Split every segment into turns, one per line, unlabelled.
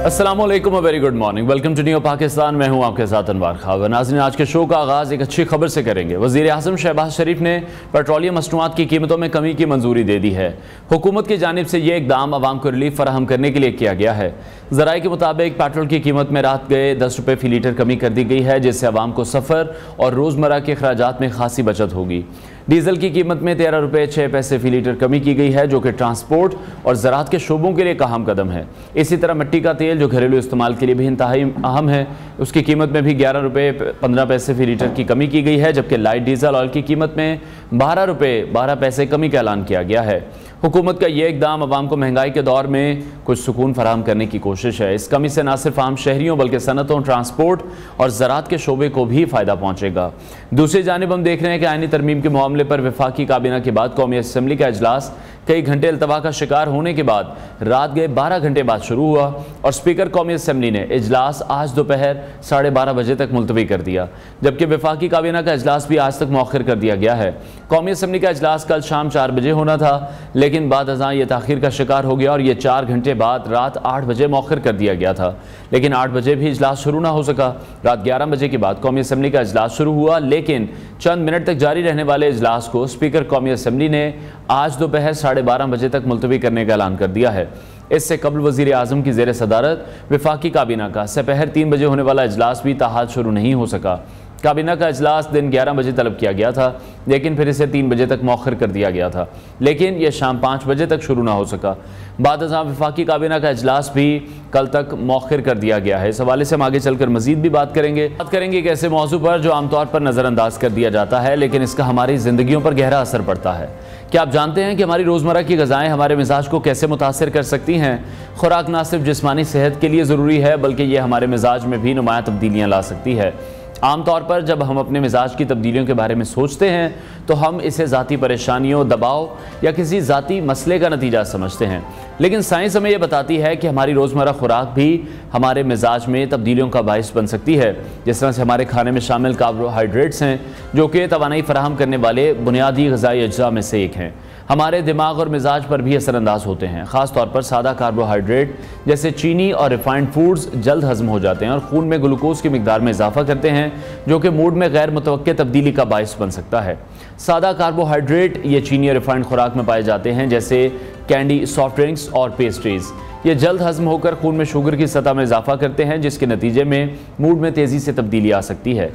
अस्सलाम वालेकुम, very good morning, welcome to new Pakistan. मैं हूं आपके साथ अनवर खान। नाज़रीन, आज के शो का आगाज़ एक अच्छी खबर से करेंगे। वज़ीर आज़म शहबाज शरीफ ने पेट्रोलियम मसनूआत की कीमतों में कमी की मंजूरी दे दी है। हुकूमत की जानिब से ये इकदाम आवाम को रिलीफ फराहम करने के लिए किया गया है। ज़राए के मुताबिक पेट्रोल की कीमत में रात गए 10 रुपये फ़ी लीटर कमी कर दी गई है, जिससे आवाम को सफ़र और रोज़मर्रा के अखराजात में खासी बचत होगी। डीजल की कीमत में 13 रुपये 6 पैसे फ़ी लीटर कमी की गई है, जो कि ट्रांसपोर्ट और ज़राअत के शोबों के लिए एक अहम कदम है। इसी तरह मिट्टी का तेल, जो घरेलू इस्तेमाल के लिए भी इंतहाई अहम है, उसकी कीमत में भी 11 रुपये 15 पैसे फ़ी लीटर की कमी की गई है, जबकि लाइट डीजल ऑयल की कीमत में 12 रुपये 12 पैसे कमी का ऐलान किया गया है। हुकूमत का ये इकदाम आवाम को महंगाई के दौर में कुछ सुकून फराहम करने की कोशिश है। इस कमी से न सिर्फ आम शहरियों बल्कि सनतों, ट्रांसपोर्ट और ज़राअत के शोबे को भी फ़ायदा पहुँचेगा। दूसरी जानिब हम देख रहे हैं कि आईनी तरमीम के मामले पर वफाकी काबीना के बाद कौमी असम्बली का इजलास कई घंटे अल्तवा का शिकार होने के बाद रात गए 12 घंटे बाद शुरू हुआ और स्पीकर कौमी असम्बली ने इजलास आज दोपहर 12:30 बजे तक मुलतवी कर दिया, जबकि वफाकी काबीना का इजलास भी आज तक मौखर कर दिया गया है। कौमी असम्बली का इजलास कल शाम 4 बजे होना था, लेकिन बाद अज़ां ये ताख़ीर का शिकार हो गया और ये 4 घंटे बाद रात 8 बजे मौखर कर दिया गया था। लेकिन 8 बजे भी इजलास शुरू ना हो सका। रात 11 बजे के बाद कौमी असम्बली का इजलास शुरू हुआ, लेकिन चंद मिनट तक जारी रहने वाले इजलास को स्पीकर कौमी असम्बली ने आज दोपहर 12:30 बजे तक मुलतवी करने का ऐलान कर दिया है। इससे कबल वज़ीर आज़म की ज़ेर सदारत वफाकी काबीना का दोपहर 3 बजे होने वाला इजलास भी ताहाल शुरू नहीं हो सका। काबीना का इजलास दिन 11 बजे तलब किया गया था, लेकिन फिर इसे 3 बजे तक मौखर कर दिया गया था, लेकिन यह शाम 5 बजे तक शुरू ना हो सका। बाद अज़ां वफाकी काबीना का इजलास भी कल तक मौखर कर दिया गया है। इस हवाले से हम आगे चलकर मजीद भी बात करेंगे एक ऐसे मौजू पर जो आमतौर पर नज़रअंदाज कर दिया जाता है, लेकिन इसका हमारी ज़िंदगियों पर गहरा असर पड़ता है। क्या आप जानते हैं कि हमारी रोज़मर्रा की ग़िज़ाएँ हमारे मिजाज को कैसे मुतासर कर सकती हैं? खुराक ना सिर्फ जिस्मानी सेहत के लिए ज़रूरी है, बल्कि यह हमारे मिजाज में भी नुमायाँ तब्दीलियाँ ला सकती है। आमतौर पर जब हम अपने मिजाज की तब्दीलियों के बारे में सोचते हैं तो हम इसे ज़ाती परेशानियों, दबाव या किसी ज़ाती मसले का नतीजा समझते हैं, लेकिन साइंस हमें यह बताती है कि हमारी रोज़मर्रा खुराक भी हमारे मिजाज में तब्दीलियों का बाइस बन सकती है। जिस तरह से हमारे खाने में शामिल कार्बोहाइड्रेट्स हैं, जो कि तवानाई फराहम करने वाले बुनियादी ग़िज़ाई अज्जा में से एक हैं, हमारे दिमाग और मिजाज पर भी असरअंदाज होते हैं। ख़ास तौर पर सादा कार्बोहाइड्रेट जैसे चीनी और रिफाइंड फूड्स जल्द हज़म हो जाते हैं और खून में ग्लूकोज की मिकदार में इजाफा करते हैं, जो कि मूड में गैर मुतवक्के तब्दीली का बाइस बन सकता है। सादा कार्बोहाइड्रेट ये चीनी और रिफाइंड खुराक में पाए जाते हैं, जैसे कैंडी, सॉफ्ट ड्रिंक्स और पेस्ट्रीज़। ये जल्द हज़म होकर खून में शुगर की सतह में इजाफा करते हैं, जिसके नतीजे में मूड में तेज़ी से तब्दीली आ सकती है।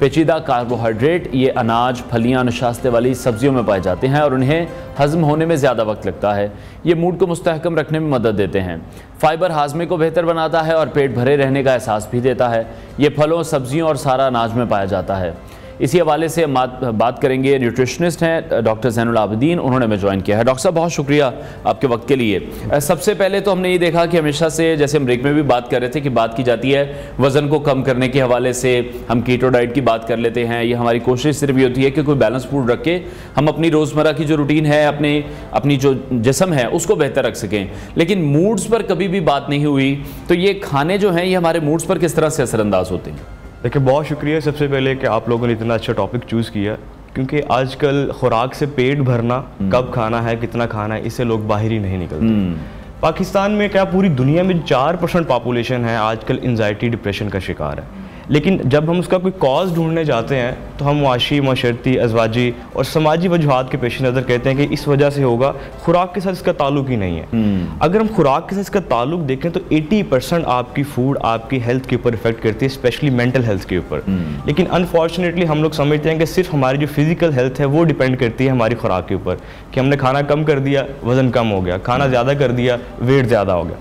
पेचीदा कार्बोहाइड्रेट ये अनाज, फलियां, नशास्ते वाली सब्जियों में पाए जाते हैं और उन्हें हज़म होने में ज़्यादा वक्त लगता है। ये मूड को मुस्तहकम रखने में मदद देते हैं। फाइबर हाजमे को बेहतर बनाता है और पेट भरे रहने का एहसास भी देता है। ये फलों, सब्जियों और सारा अनाज में पाया जाता है। इसी हवाले से हम बात करेंगे, न्यूट्रिशनिस्ट हैं डॉक्टर ज़ैनुल आबिदीन, उन्होंने हमें ज्वाइन किया है। डॉक्टर साहब, बहुत शुक्रिया आपके वक्त के लिए। सबसे पहले तो हमने ये देखा कि हमेशा से, जैसे हम ब्रेक में भी बात कर रहे थे, कि बात की जाती है वज़न को कम करने के हवाले से, हम कीटो डाइट की बात कर लेते हैं। ये हमारी कोशिश सिर्फ ये होती है कि कोई बैलेंस फूड रख के हम अपनी रोज़मर्रा की जो रूटीन है, अपनी जो जिस्म है, उसको बेहतर रख सकें। लेकिन मूड्स पर कभी भी बात नहीं हुई, तो ये खाने जो हैं ये हमारे मूड्स पर किस तरह से असरअंदाज होते हैं?
देखिए, बहुत शुक्रिया सबसे पहले कि आप लोगों ने इतना अच्छा टॉपिक चूज़ किया, क्योंकि आजकल खुराक से पेट भरना, कब खाना है, कितना खाना है, इससे लोग बाहर ही नहीं निकलते। पाकिस्तान में क्या पूरी दुनिया में 4% पॉपुलेशन है आजकल एंजाइटी, डिप्रेशन का शिकार है। लेकिन जब हम उसका कोई कॉज ढूंढने जाते हैं तो हम मुआशी, माशरती, अज़वाजी और समाजी वजूहात के पेश नज़र कहते हैं कि इस वजह से होगा, खुराक के साथ इसका ताल्लुक ही नहीं है। अगर हम खुराक के साथ इसका ताल्लुक देखें तो 80% आपकी फूड आपकी हेल्थ के ऊपर इफेक्ट करती है, स्पेशली मेंटल हेल्थ के ऊपर। लेकिन अनफॉर्चुनेटली हम लोग समझते हैं कि सिर्फ हमारी जो फिजिकल हेल्थ है वो डिपेंड करती है हमारी खुराक के ऊपर, कि हमने खाना कम कर दिया, वज़न कम हो गया, खाना ज़्यादा कर दिया, वेट ज़्यादा हो गया।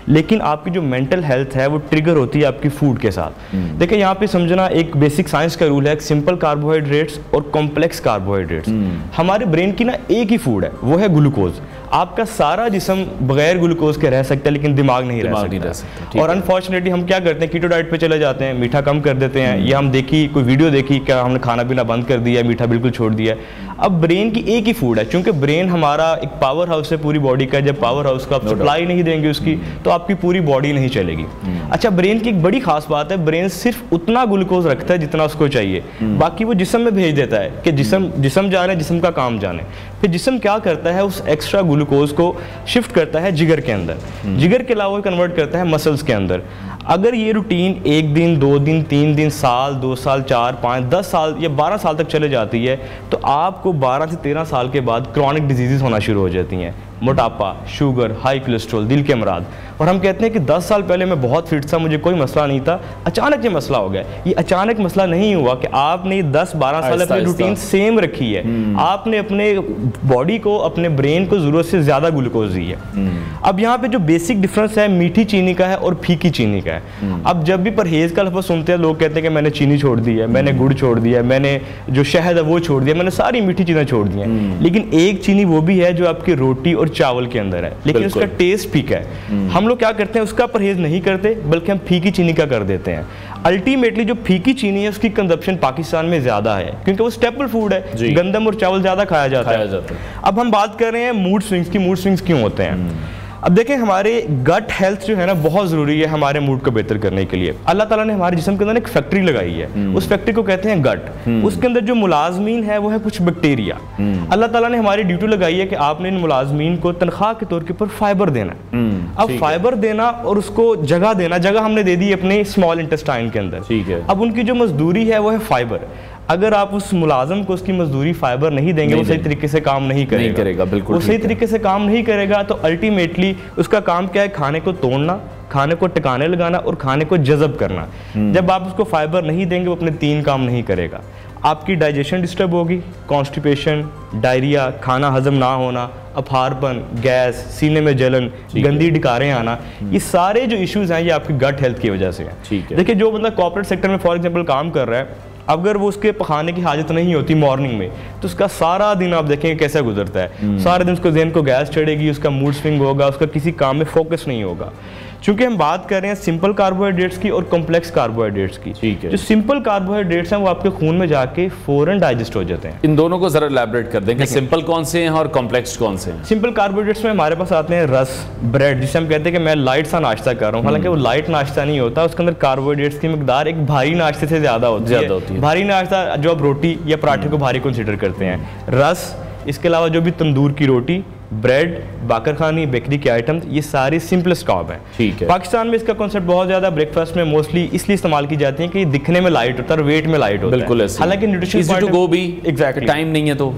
लेकिन आपकी जो मेंटल हेल्थ है वो ट्रिगर होती है आपकी फूड के साथ। देखिए, यहाँ पे समझना एक बेसिक साइंस का रूल है, एक सिंपल कार्बोहाइड्रेट्स और कॉम्प्लेक्स कार्बोहाइड्रेट्स। हमारे ब्रेन की ना एक ही फूड है, वो है ग्लूकोज। आपका सारा जिस्म बगैर ग्लूकोज के रह सकता है, लेकिन दिमाग नहीं रह सकता। और अनफॉर्चुनेटली हम क्या करते हैं, कीटो डाइट पे चले जाते हैं, मीठा कम कर देते हैं, या हम कोई वीडियो देखी, क्या हमने खाना पीना बंद कर दिया, मीठा बिल्कुल छोड़ दिया। अब ब्रेन की एक ही फूड है, क्योंकि ब्रेन हमारा एक पावर हाउस है पूरी बॉडी का। जब पावर हाउस को आप सप्लाई नहीं देंगे उसकी, तो आपकी पूरी बॉडी नहीं चलेगी। अच्छा, ब्रेन की एक बड़ी खास बात है, ब्रेन सिर्फ उतना ग्लूकोज रखता है जितना उसको चाहिए, बाकी वो जिस्म में भेज देता है कि जिस्म जाने, जिस्म का काम जाने। फिर जिस्म क्या करता है, उस एक्स्ट्रा ग्लूकोज को शिफ्ट करता है जिगर के अंदर, जिगर के अलावा कन्वर्ट करता है मसल्स के अंदर। अगर ये रूटीन 1 दिन 2 दिन 3 दिन, साल 2 साल 4 5 10 साल या 12 साल तक चले जाती है, तो आपको 12 से 13 साल के बाद क्रॉनिक डिजीजेस होना शुरू हो जाती हैं, मोटापा, शुगर, हाई कोलेस्ट्रॉल, दिल के अमराज। और हम कहते हैं कि 10 साल पहले मैं बहुत फिट था, मुझे कोई मसला नहीं था, अचानक ये मसला हो गया। ये अचानक मसला नहीं हुआ कि आपने 10-12 साल अपनी रूटीन सेम रखी है, आपने अपने बॉडी को, अपने ब्रेन को ज़रूरत से ज़्यादा ग्लूकोज दी है। अब यहाँ पे जो बेसिक डिफरेंस है मीठी चीनी का है और फीकी चीनी का है। अब जब भी परहेज़ का लफ्ज़ सुनते हैं लोग कहते हैं कि मैंने चीनी छोड़ दी है, मैंने गुड़ छोड़ दिया है, मैंने जो शहद है वो छोड़ दिया, मैंने सारी मीठी चीज़ें छोड़ दी हैं। लेकिन एक चीनी वो भी है जो आपकी रोटी और चावल के अंदर है, लेकिन उसका टेस्ट फीका है। हम लोग क्या करते हैं, उसका परहेज नहीं करते, बल्कि हम फीकी चीनी का कर देते हैं। अल्टीमेटली जो फीकी चीनी है उसकी कंजप्शन पाकिस्तान में ज्यादा है, क्योंकि वो स्टेपल फूड है, गंदम और चावल ज्यादा खाया जाता है। अब हम बात कर रहे हैं मूड स्विंग्स की। मूड स्विंग्स क्यों होते हैं? अब देखें, हमारे गट हेल्थ जो है ना बहुत ज़रूरी है हमारे मूड को बेहतर करने के लिए। अल्लाह ताला ने हमारे जिस्म के अंदर एक फैक्ट्री लगाई है, उस फैक्ट्री को कहते हैं गट। उसके अंदर जो मुलाजमीन है वो है कुछ बैक्टीरिया। अल्लाह ताला ने हमारी ड्यूटी लगाई है कि आपने इन मुलाजमीन को तनख्वाह के तौर के ऊपर फाइबर देना है। अब फाइबर देना और उसको जगह देना, जगह हमने दे दी अपने स्मॉल इंटेस्टाइन के अंदर। अब उनकी जो मजदूरी है वो है फाइबर। अगर आप उस मुलाजम को उसकी मजदूरी फाइबर नहीं देंगे, वो सही तरीके से काम नहीं करेगा, बिल्कुल वो सही तरीके से काम नहीं करेगा, तो अल्टीमेटली उसका काम क्या है, खाने को तोड़ना, खाने को टिकाने लगाना और खाने को जज़ब करना। जब आप उसको फाइबर नहीं देंगे वो अपने 3 काम नहीं करेगा। आपकी डाइजेशन डिस्टर्ब होगी, कॉन्स्टिपेशन, डायरिया, खाना हजम ना होना, अफारपन, गैस, सीने में जलन, गंदी डिकारें आना, ये सारे जो इश्यूज हैं ये आपकी गट हेल्थ की वजह से हैं। देखिए, जो बंदा कॉर्पोरेट सेक्टर में फॉर एग्जांपल काम कर रहा है, अगर वो उसके खाने की हाजत नहीं होती मॉर्निंग में, तो उसका सारा दिन आप देखेंगे कैसा गुजरता है। सारे दिन उसको ज़हन को गैस चढ़ेगी, उसका मूड स्विंग होगा, उसका किसी काम में फोकस नहीं होगा। चूंकि हम बात कर रहे हैं सिंपल कार्बोहाइड्रेट्स की और कॉम्प्लेक्स कार्बोहाइड्रेट्स की, जो सिंपल कार्बोहाइड्रेट्स हैं वो आपके खून में जाके फौरन डाइजेस्ट हो जाते हैं।
इन दोनों को जरा एलैबोरेट कर दें कि सिंपल कौन से हैं और कॉम्प्लेक्स कौन से हैं।
सिंपल कार्बोहाइड्रेट्स में हमारे पास आते हैं रस, ब्रेड, जिसे हम कहते हैं कि मैं लाइट सा नाश्ता कर रहा हूँ, हालांकि वो लाइट नाश्ता नहीं होता, उसके अंदर कार्बोहाइड्रेट्स की मिकदार एक भारी नाश्ते से ज़्यादा होती है। भारी नाश्ता जो आप रोटी या पराठे को भारी कंसिडर करते हैं, रस, इसके अलावा जो भी तंदूर की रोटी, ब्रेड, बाकरखानी, बेकरी के आइटम्स, ये सारे सिंपलेस्ट कार्ब हैं।
ठीक है।
पाकिस्तान में इसका कॉन्सेप्ट बहुत ज्यादा ब्रेकफास्ट में मोस्टली इसलिए इस्तेमाल की जाती है कि दिखने में लाइट होता है और वेट में लाइट होता है।
बिल्कुल,
हालांकि न्यूट्रिशन
टाइम नहीं है, तो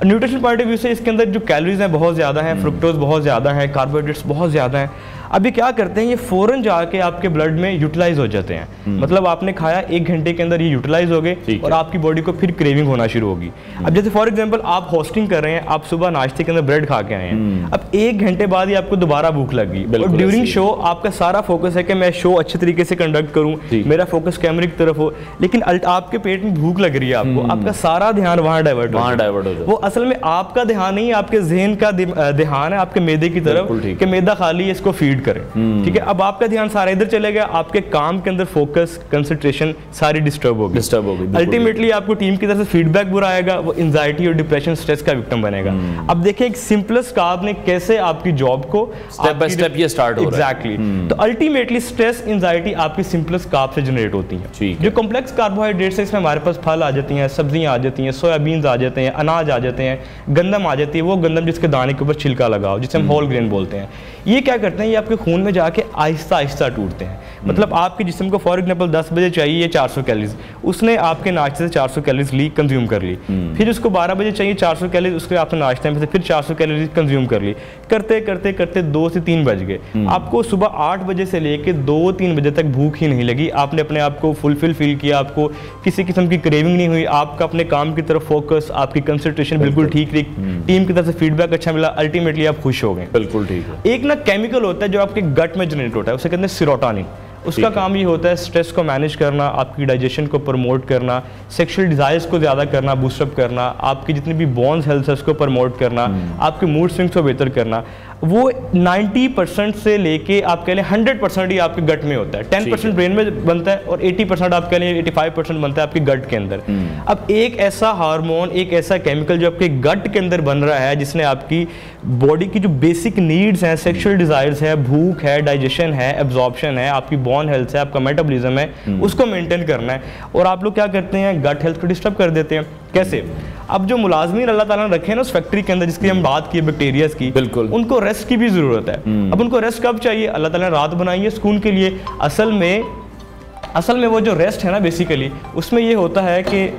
न्यूट्रिशन पॉइंट ऑफ व्यू से इसके अंदर जो कैलोरीज हैं बहुत ज़्यादा हैं, फ्रुक्टोज बहुत ज़्यादा है, कार्बोहाइड्रेट्स बहुत ज़्यादा हैं। अब ये क्या करते हैं, ये फ़ौरन जाके आपके ब्लड में यूटिलाइज हो जाते हैं। मतलब आपने खाया 1 घंटे के अंदर ये यूटिलाइज हो गए और आपकी बॉडी को फिर क्रेविंग होना शुरू होगी। अब जैसे फॉर एग्जांपल आप होस्टिंग कर रहे हैं, आप सुबह नाश्ते के अंदर ब्रेड खा के आए हैं, अब 1 घंटे बाद ही आपको दोबारा भूख लग गई और ड्यूरिंग शो आपका सारा फोकस है कि मैं शो अच्छे तरीके से कंडक्ट करूँ, मेरा फोकस कैमरे की तरफ हो, लेकिन आपके पेट में भूख लग रही है, आपका सारा ध्यान वहाँ डाइवर्ट हो जाए। वो असल में आपका ध्यान नहीं, आपके जहन का ध्यान है आपके मैदे की तरफ कि मैदा खाली है, इसको फीड करें। ठीक है, अब आपका ध्यान सारा इधर चले गया, आपके काम के अंदर फोकस, कंसंट्रेशन सारी डिस्टर्ब होगी। अल्टीमेटली आपको टीम की तरफ से फीडबैक बुरा आएगा, वो एंजाइटी और डिप्रेशन, स्ट्रेस का विक्टिम बनेगा। अब देखिए एक सिंपलेस्ट कार्ब ने कैसे आपकी जॉब को
स्टेप बाय स्टेप ये स्टार्ट हो रहा है।
एग्जैक्टली। तो अल्टीमेटली स्ट्रेस, एंजाइटी आपकी सिंपलेस्ट कार्ब से जनरेट होती है। जो कॉम्प्लेक्स कार्बोहाइड्रेट्स है, इसमें हमारे पास फल आ जाती हैं, सब्जियां आ जाती हैं, सोयाबीन्स आ जाते हैं, अनाज आ जाते हैं, गंदम आ जाती है, वो गंदम जिसके दाने के ऊपर छिलका लगाओ, जिसे हम होल ग्रेन बोलते हैं। ये क्या करते हैं, ये आपके खून में जाके आहिस्ता आहिस्ता टूटते हैं। मतलब आपके जिस्म को फॉर एग्जांपल 10 बजे चाहिए 400 कैलोरीज, उसने आपके नाश्ते से 400 कैलोरीज ली, कंज्यूम कर ली। फिर उसको 12 बजे चाहिए 400 कैलोरीज, उसके आपने नाश्ते में से फिर 400 कैलोरीज कंज्यूम कर ली। करते करते करते 2 से 3 बज गए। आपको सुबह 8 बजे से लेके 2-3 बजे तक भूख ही नहीं लगी, आपने अपने आप को फुलफिल फील किया, आपको किसी किस्म की क्रेविंग नहीं हुई, आपका अपने काम की तरफ फोकस, आपकी कंसंट्रेशन बिल्कुल ठीक रही, टीम की तरफ से फीडबैक अच्छा मिला, अल्टीमेटली आप खुश हो गए।
बिल्कुल ठीक है।
एक ना केमिकल होता है जो आपके गट में जनरेट होता है, उसे कहते हैं सेरोटोनिन। उसका काम ये होता है स्ट्रेस को मैनेज करना, आपकी डाइजेशन को प्रमोट करना, सेक्सुअल डिजायर्स को ज़्यादा करना, बूस्टअप करना, आपकी जितनी भी बोन्स हेल्थ है उसको प्रमोट करना, आपके मूड स्विंग्स को बेहतर करना। वो 90% से लेके आप कह लें 100% ही आपके गट में होता है। 10% ब्रेन में बनता है और 80% आप कह लें 85% बनता है आपके गट के अंदर। अब एक ऐसा हार्मोन, एक ऐसा केमिकल जो आपके गट के अंदर बन रहा है, जिसने आपकी बॉडी की जो बेसिक नीड्स हैं, सेक्सुअल डिजायर्स है, भूख है, डाइजेशन है, एब्जॉर्प्शन है, आपकी बोन हेल्थ है, आपका मेटाबॉलिज्म है, उसको मेंटेन करना है। और आप लोग क्या करते हैं, गट हेल्थ को डिस्टर्ब कर देते हैं। कैसे? अब जो मुलाजमीन अल्लाह ताला ने रखे हैं ना उस फैक्ट्री के अंदर, जिसकी हम बात की बैक्टीरियाज की, बिल्कुल उनको रेस्ट की भी ज़रूरत है। अब उनको रेस्ट कब चाहिए? अल्लाह ताला ने रात बनाई है सुकून के लिए। असल में वो जो रेस्ट है ना, बेसिकली उसमें ये होता है कि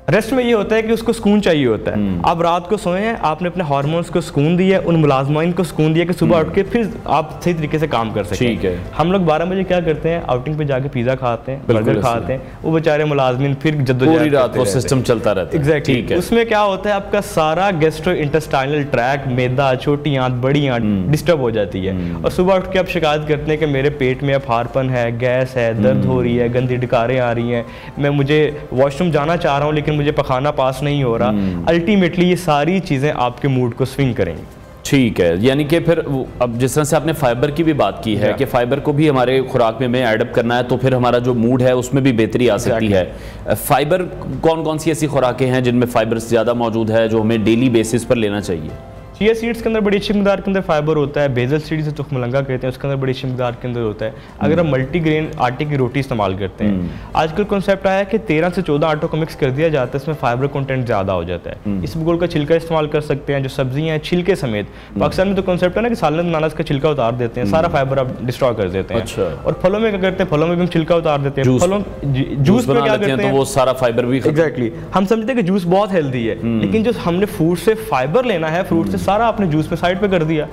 रेस्ट में ये होता है कि उसको सुकून चाहिए होता है। आप रात को सोए हैं, आपने अपने हार्मोन्स को सुकून दिया, उन मुलाजमीन को सुकून दिया कि सुबह उठ के फिर आप सही तरीके से काम कर सकें। ठीक है। हम लोग 12 बजे क्या करते हैं, आउटिंग पे जाके पिज़्ज़ा खाते हैं, बर्गर खाते हैं, वो बेचारे मुलाजमीन फिर जद्दोजहद पूरी रात वो सिस्टम चलता रहता है। एग्जैक्टली। उसमें क्या होता है, आपका सारा गैस्ट्रो इंटेस्टाइनल ट्रैक, मैदा, छोटी आंत, बड़ी आंत डिस्टर्ब हो जाती है। और सुबह उठ के आप शिकायत करते हैं कि मेरे पेट में अफारपन है, गैस है, दर्द हो रही है, गंदी डकारें आ रही हैं, मुझे वॉशरूम जाना चाह रहा हूँ लेकिन मुझे पखाना पास नहीं हो रहा। अल्टीमेटली ये सारी चीज़ें आपके मूड को स्विंग करेंगी।
ठीक है, यानी कि फिर अब जिस तरह से आपने फाइबर की भी बात की है कि फाइबर को भी हमारे खुराक में एडअप करना है, तो फिर हमारा जो मूड है उसमें भी बेहतरी आ सकती है। फाइबर कौन कौन सी ऐसी खुराकें हैं जिनमें फाइबर ज़्यादा मौजूद है, जो हमें डेली बेसिस पर लेना चाहिए?
चिया सीड्स के अंदर बड़ी अच्छी मिकदार के अंदर फाइबर होता है। बेजल सीड्स जो तुखमलंगा कहते हैं, उसके अंदर बड़ी अच्छी मिकदार के अंदर होता है। अगर हम मल्टीग्रेन आटे की रोटी इस्तेमाल करते हैं, आजकल कॉन्सेप्ट आया है कि 13 से 14 आटों को मिक्स कर दिया जाता है, इसमें फाइबर कंटेंट ज़्यादा हो जाता है। इसबगोल का छिलका इस्तेमाल कर सकते हैं, जो सब्जियाँ हैं छिलके समेत। पाकिस्तान में तो कॉन्सेप्ट है ना कि सालन बनाना, इसका छिलका उतार देते हैं, सारा फाइबर आप डिस्ट्रॉय कर देते हैं। और फलों में क्या करते हैं, फलों में भी हम छिलका उतार देते हैं। फलों जूस में क्या करते हैं,
वो सारा फाइबर भी
एग्जैक्टली। हम समझते हैं कि जूस बहुत हेल्दी है, लेकिन जो हमने फ्रूट से फाइबर लेना है, फ्रूट से सारा आपने जूस में पे कर दिया।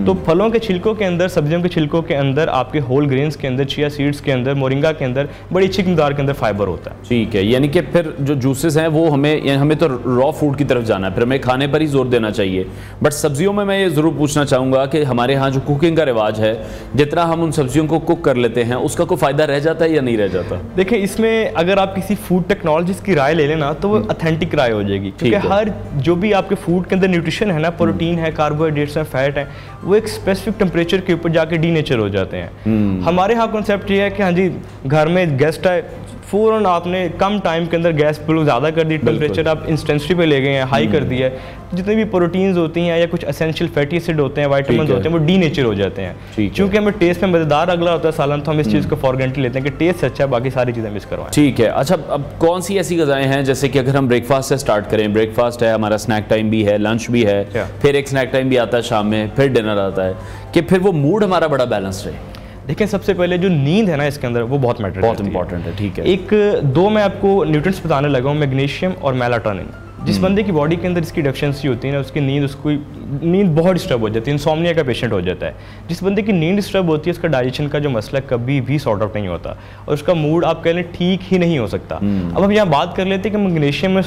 तो फलों के छिलकों के अंदर, सब्जियों के छिलकों के अंदर, आपके होल ग्रेन्स के अंदर, चिया सीड्स के अंदर, मोरिंगा के अंदर बड़ी अच्छी मिकदार के अंदर फाइबर होता है।
ठीक है, यानी कि फिर जो जूसेस हैं वो हमें तो रॉ फूड की तरफ जाना है, फिर हमें खाने पर ही जोर देना चाहिए। बट सब्जियों में मैं ये जरूर पूछना चाहूंगा कि हमारे यहाँ जो कुकिंग का रिवाज है, जितना हम उन सब्जियों को कुक कर लेते हैं, उसका कोई फायदा रह जाता है या नहीं रह जाता?
देखिए, इसमें अगर आप किसी फूड टेक्नोलॉजिस्ट की राय ले लेना तो वो ऑथेंटिक राय हो जाएगी, क्योंकि हर जो भी आपके फूड के अंदर न्यूट्रिशन है ना, प्रोटीन है, कार्बोहाइड्रेट्स है, फैट है, वो एक स्पेसिफिक टेम्परेचर के ऊपर जाके डीनेचर हो जाते हैं। हमारे यहाँ कॉन्सेप्ट ये है कि हाँ जी, घर में गेस्ट आए, फ़ौरन आपने कम टाइम के अंदर गैस बिल्कुल ज़्यादा कर दी, टेम्परेचर आप इंटेंसिटी पे ले गए हैं, हाई कर दिया है, जितने भी प्रोटीन्स होती हैं या कुछ एसेंशियल फैटी एसिड होते हैं, वाइटामिन होते हैं, वो डीनेचर हो जाते हैं। क्योंकि हमें टेस्ट में मज़ेदार अगला होता है सालन, तो हम इस चीज़ को फॉर ग्रांटेड लेते हैं कि टेस्ट अच्छा है, बाकी सारी चीज़ें मिस करवाएं।
ठीक है। अच्छा, अब कौन सी ऐसी ग़िज़ाएं हैं, जैसे कि अगर हम ब्रेकफास्ट से स्टार्ट करें, ब्रेकफास्ट है, हमारा स्नैक टाइम भी है, लंच भी है, फिर एक स्नैक टाइम भी आता है शाम में, फिर डिनर आता है, कि फिर वो मूड हमारा बड़ा बैलेंस रहे?
देखिए, सबसे पहले जो नींद है ना इसके अंदर, वो बहुत
इंपॉर्टेंट है। ठीक है।
एक दो मैं आपको न्यूट्रिएंट्स बताने लगा हूँ, मैग्नीशियम और मेलाटोनिन। जिस बंदे की बॉडी के अंदर इसकी डेफिशिएंसी होती है ना, उसकी नींद बहुत डिस्टर्ब हो जाती है, इंसोम्निया का पेशेंट हो जाता है। जिस बंदे की नींद डिस्टर्ब होती है, उसका डाइजेशन का जो मसला कभी भी सॉर्ट आउट नहीं होता और उसका मूड आप कह लें ठीक ही नहीं हो सकता। अब हम यहाँ बात कर लेते हैं कि मैग्नीशियम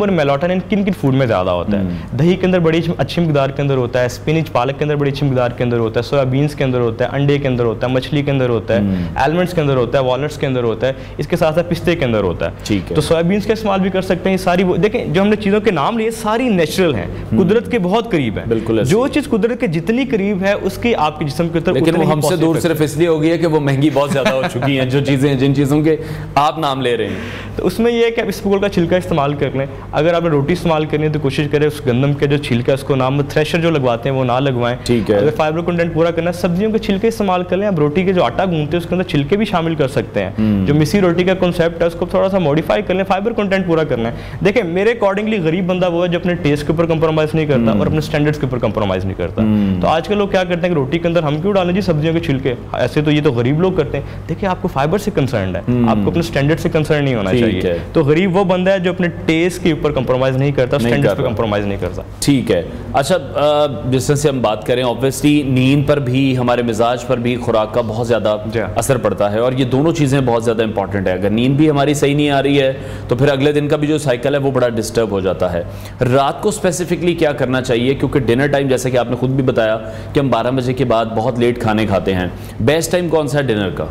और मेलाटोनिन किन किन फूड में ज़्यादा होता है। दही के अंदर बड़ी अच्छी मिकदार के अंदर होता है, स्पिनिच पालक के अंदर बड़ी अच्छी मिकदार के अंदर होता है, सोयाबीन्स के अंदर होता है, अंडे के अंदर होता है, मछली के अंदर होता है, आलमंड्स के अंदर होता है, वॉलनट्स के अंदर होता है, इसके साथ साथ पिस्ते के अंदर होता है। तो सोयाबीन्स का इस्तेमाल भी कर सकते हैं। सारी देखें, जो हमने चीज़ों के नाम लिए सारी नेचुरल हैं, कुदरत के बहुत करीब है।
बिल्कुल,
जो चीज़ कुदरत के जितनी करीब है उसकी आपके जिस्म के अंदर,
लेकिन वो हमसे दूर सिर्फ इसलिए हो गई है कि वो महंगी बहुत ज़्यादा हो चुकी हैं, जो चीज़ें जिन चीज़ों के आप नाम ले रहे हैं।
तो उसमें यह है कि आप इसबगोल का छिलका इस्तेमाल कर लें। अगर आपने रोटी इस्तेमाल करनी है तो कोशिश करें उस गंदम के जो छिलका है उसको नाम थ्रेशर जो लगवाते हैं वो ना लगवाएं।
ठीक है।
अगर फाइबर कंटेंट पूरा करना है, सब्जियों के छिलके इस्तेमाल कर लें। आप रोटी के जो आटा गूंथते हैं उसके अंदर छिलके भी शामिल कर सकते हैं। जो मिसी रोटी का कॉन्सेप्ट है उसको थोड़ा सा मॉडिफाई कर लें, फाइबर कंटेंट पूरा करना है। देखिए, मेरे अकॉर्डिंगली गरीब बंदा वो है जो अपने टेस्ट के ऊपर कंप्रोमाइज नहीं करता और अपने स्टैंडर्ड्स के ऊपर कंप्रोमाइज नहीं करता। तो आजकल लोग क्या करते हैं कि रोटी के अंदर हम क्यों डालें जी सब्जियों के छिलके, ऐसे तो ये तो गरीब लोग करते हैं। देखिए, आपको फाइबर से कंसर्न है, आपको अपने स्टैंडर्ड से कंसर्न नहीं होना चाहिए। तो गरीब वो बंदा है जो अपने टेस्ट के ऊपर कंप्रोमाइज नहीं करता, स्टैंडर्ड्स पे कंप्रोमाइज नहीं करता।
ठीक है। अच्छा, जिस तरह से हम बात करें, ऑब्वियसली नींद पर भी, हमारे मिजाज पर भी खुराक का बहुत ज़्यादा असर पड़ता है और ये दोनों चीज़ें बहुत ज़्यादा इंपॉर्टेंट है। अगर नींद भी हमारी सही नहीं आ रही है तो फिर अगले दिन का भी जो साइकिल है वो बड़ा डिस्टर्ब हो जाता है। रात को स्पेसिफिकली क्या करना चाहिए, क्योंकि डिनर टाइम, जैसे कि आपने खुद भी बताया कि हम 12 बजे के बाद बहुत लेट खाने खाते हैं, बेस्ट टाइम कौन सा है डिनर का?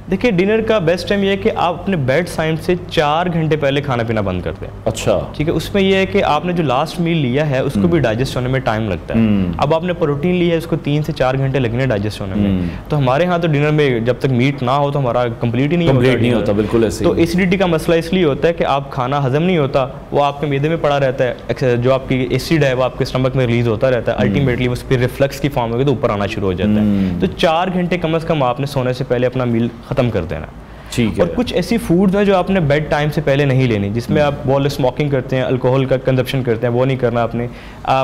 देखिए डिनर का बेस्ट टाइम ये है कि आप अपने बेड टाइम से 4 घंटे पहले खाना पीना बंद कर दें।
अच्छा,
ठीक है, उसमें ये है कि आपने जो लास्ट मील लिया है उसको भी डाइजेस्ट होने में टाइम लगता है। अब आपने प्रोटीन लिया है, उसको 3 से 4 घंटे लगने डाइजेस्ट होने में। तो हमारे यहाँ तो डिनर में जब तक मीट ना हो तो हमारा कंप्लीट ही नहीं होता।
बिल्कुल ऐसे।
तो एसिडिटी का मसला इसलिए होता है कि आप खाना हजम नहीं होता, वो आपके मैदे में पड़ा रहता है, जो आपकी एसिड है वो आपके स्टमक में रिलीज होता रहता है, अल्टीमेटली उस पर रिफ्लक्स की फॉर्म होगी तो ऊपर आना शुरू हो जाता है। तो 4 घंटे कम से कम आपने सोने से पहले अपना मील खत्म कर देना।
ठीक है।
और कुछ ऐसी फूड्स हैं जो आपने बेड टाइम से पहले नहीं लेनी, जिसमें आप बहुत स्मोकिंग करते हैं, अल्कोहल का कंजप्शन करते हैं, वो नहीं करना आपने।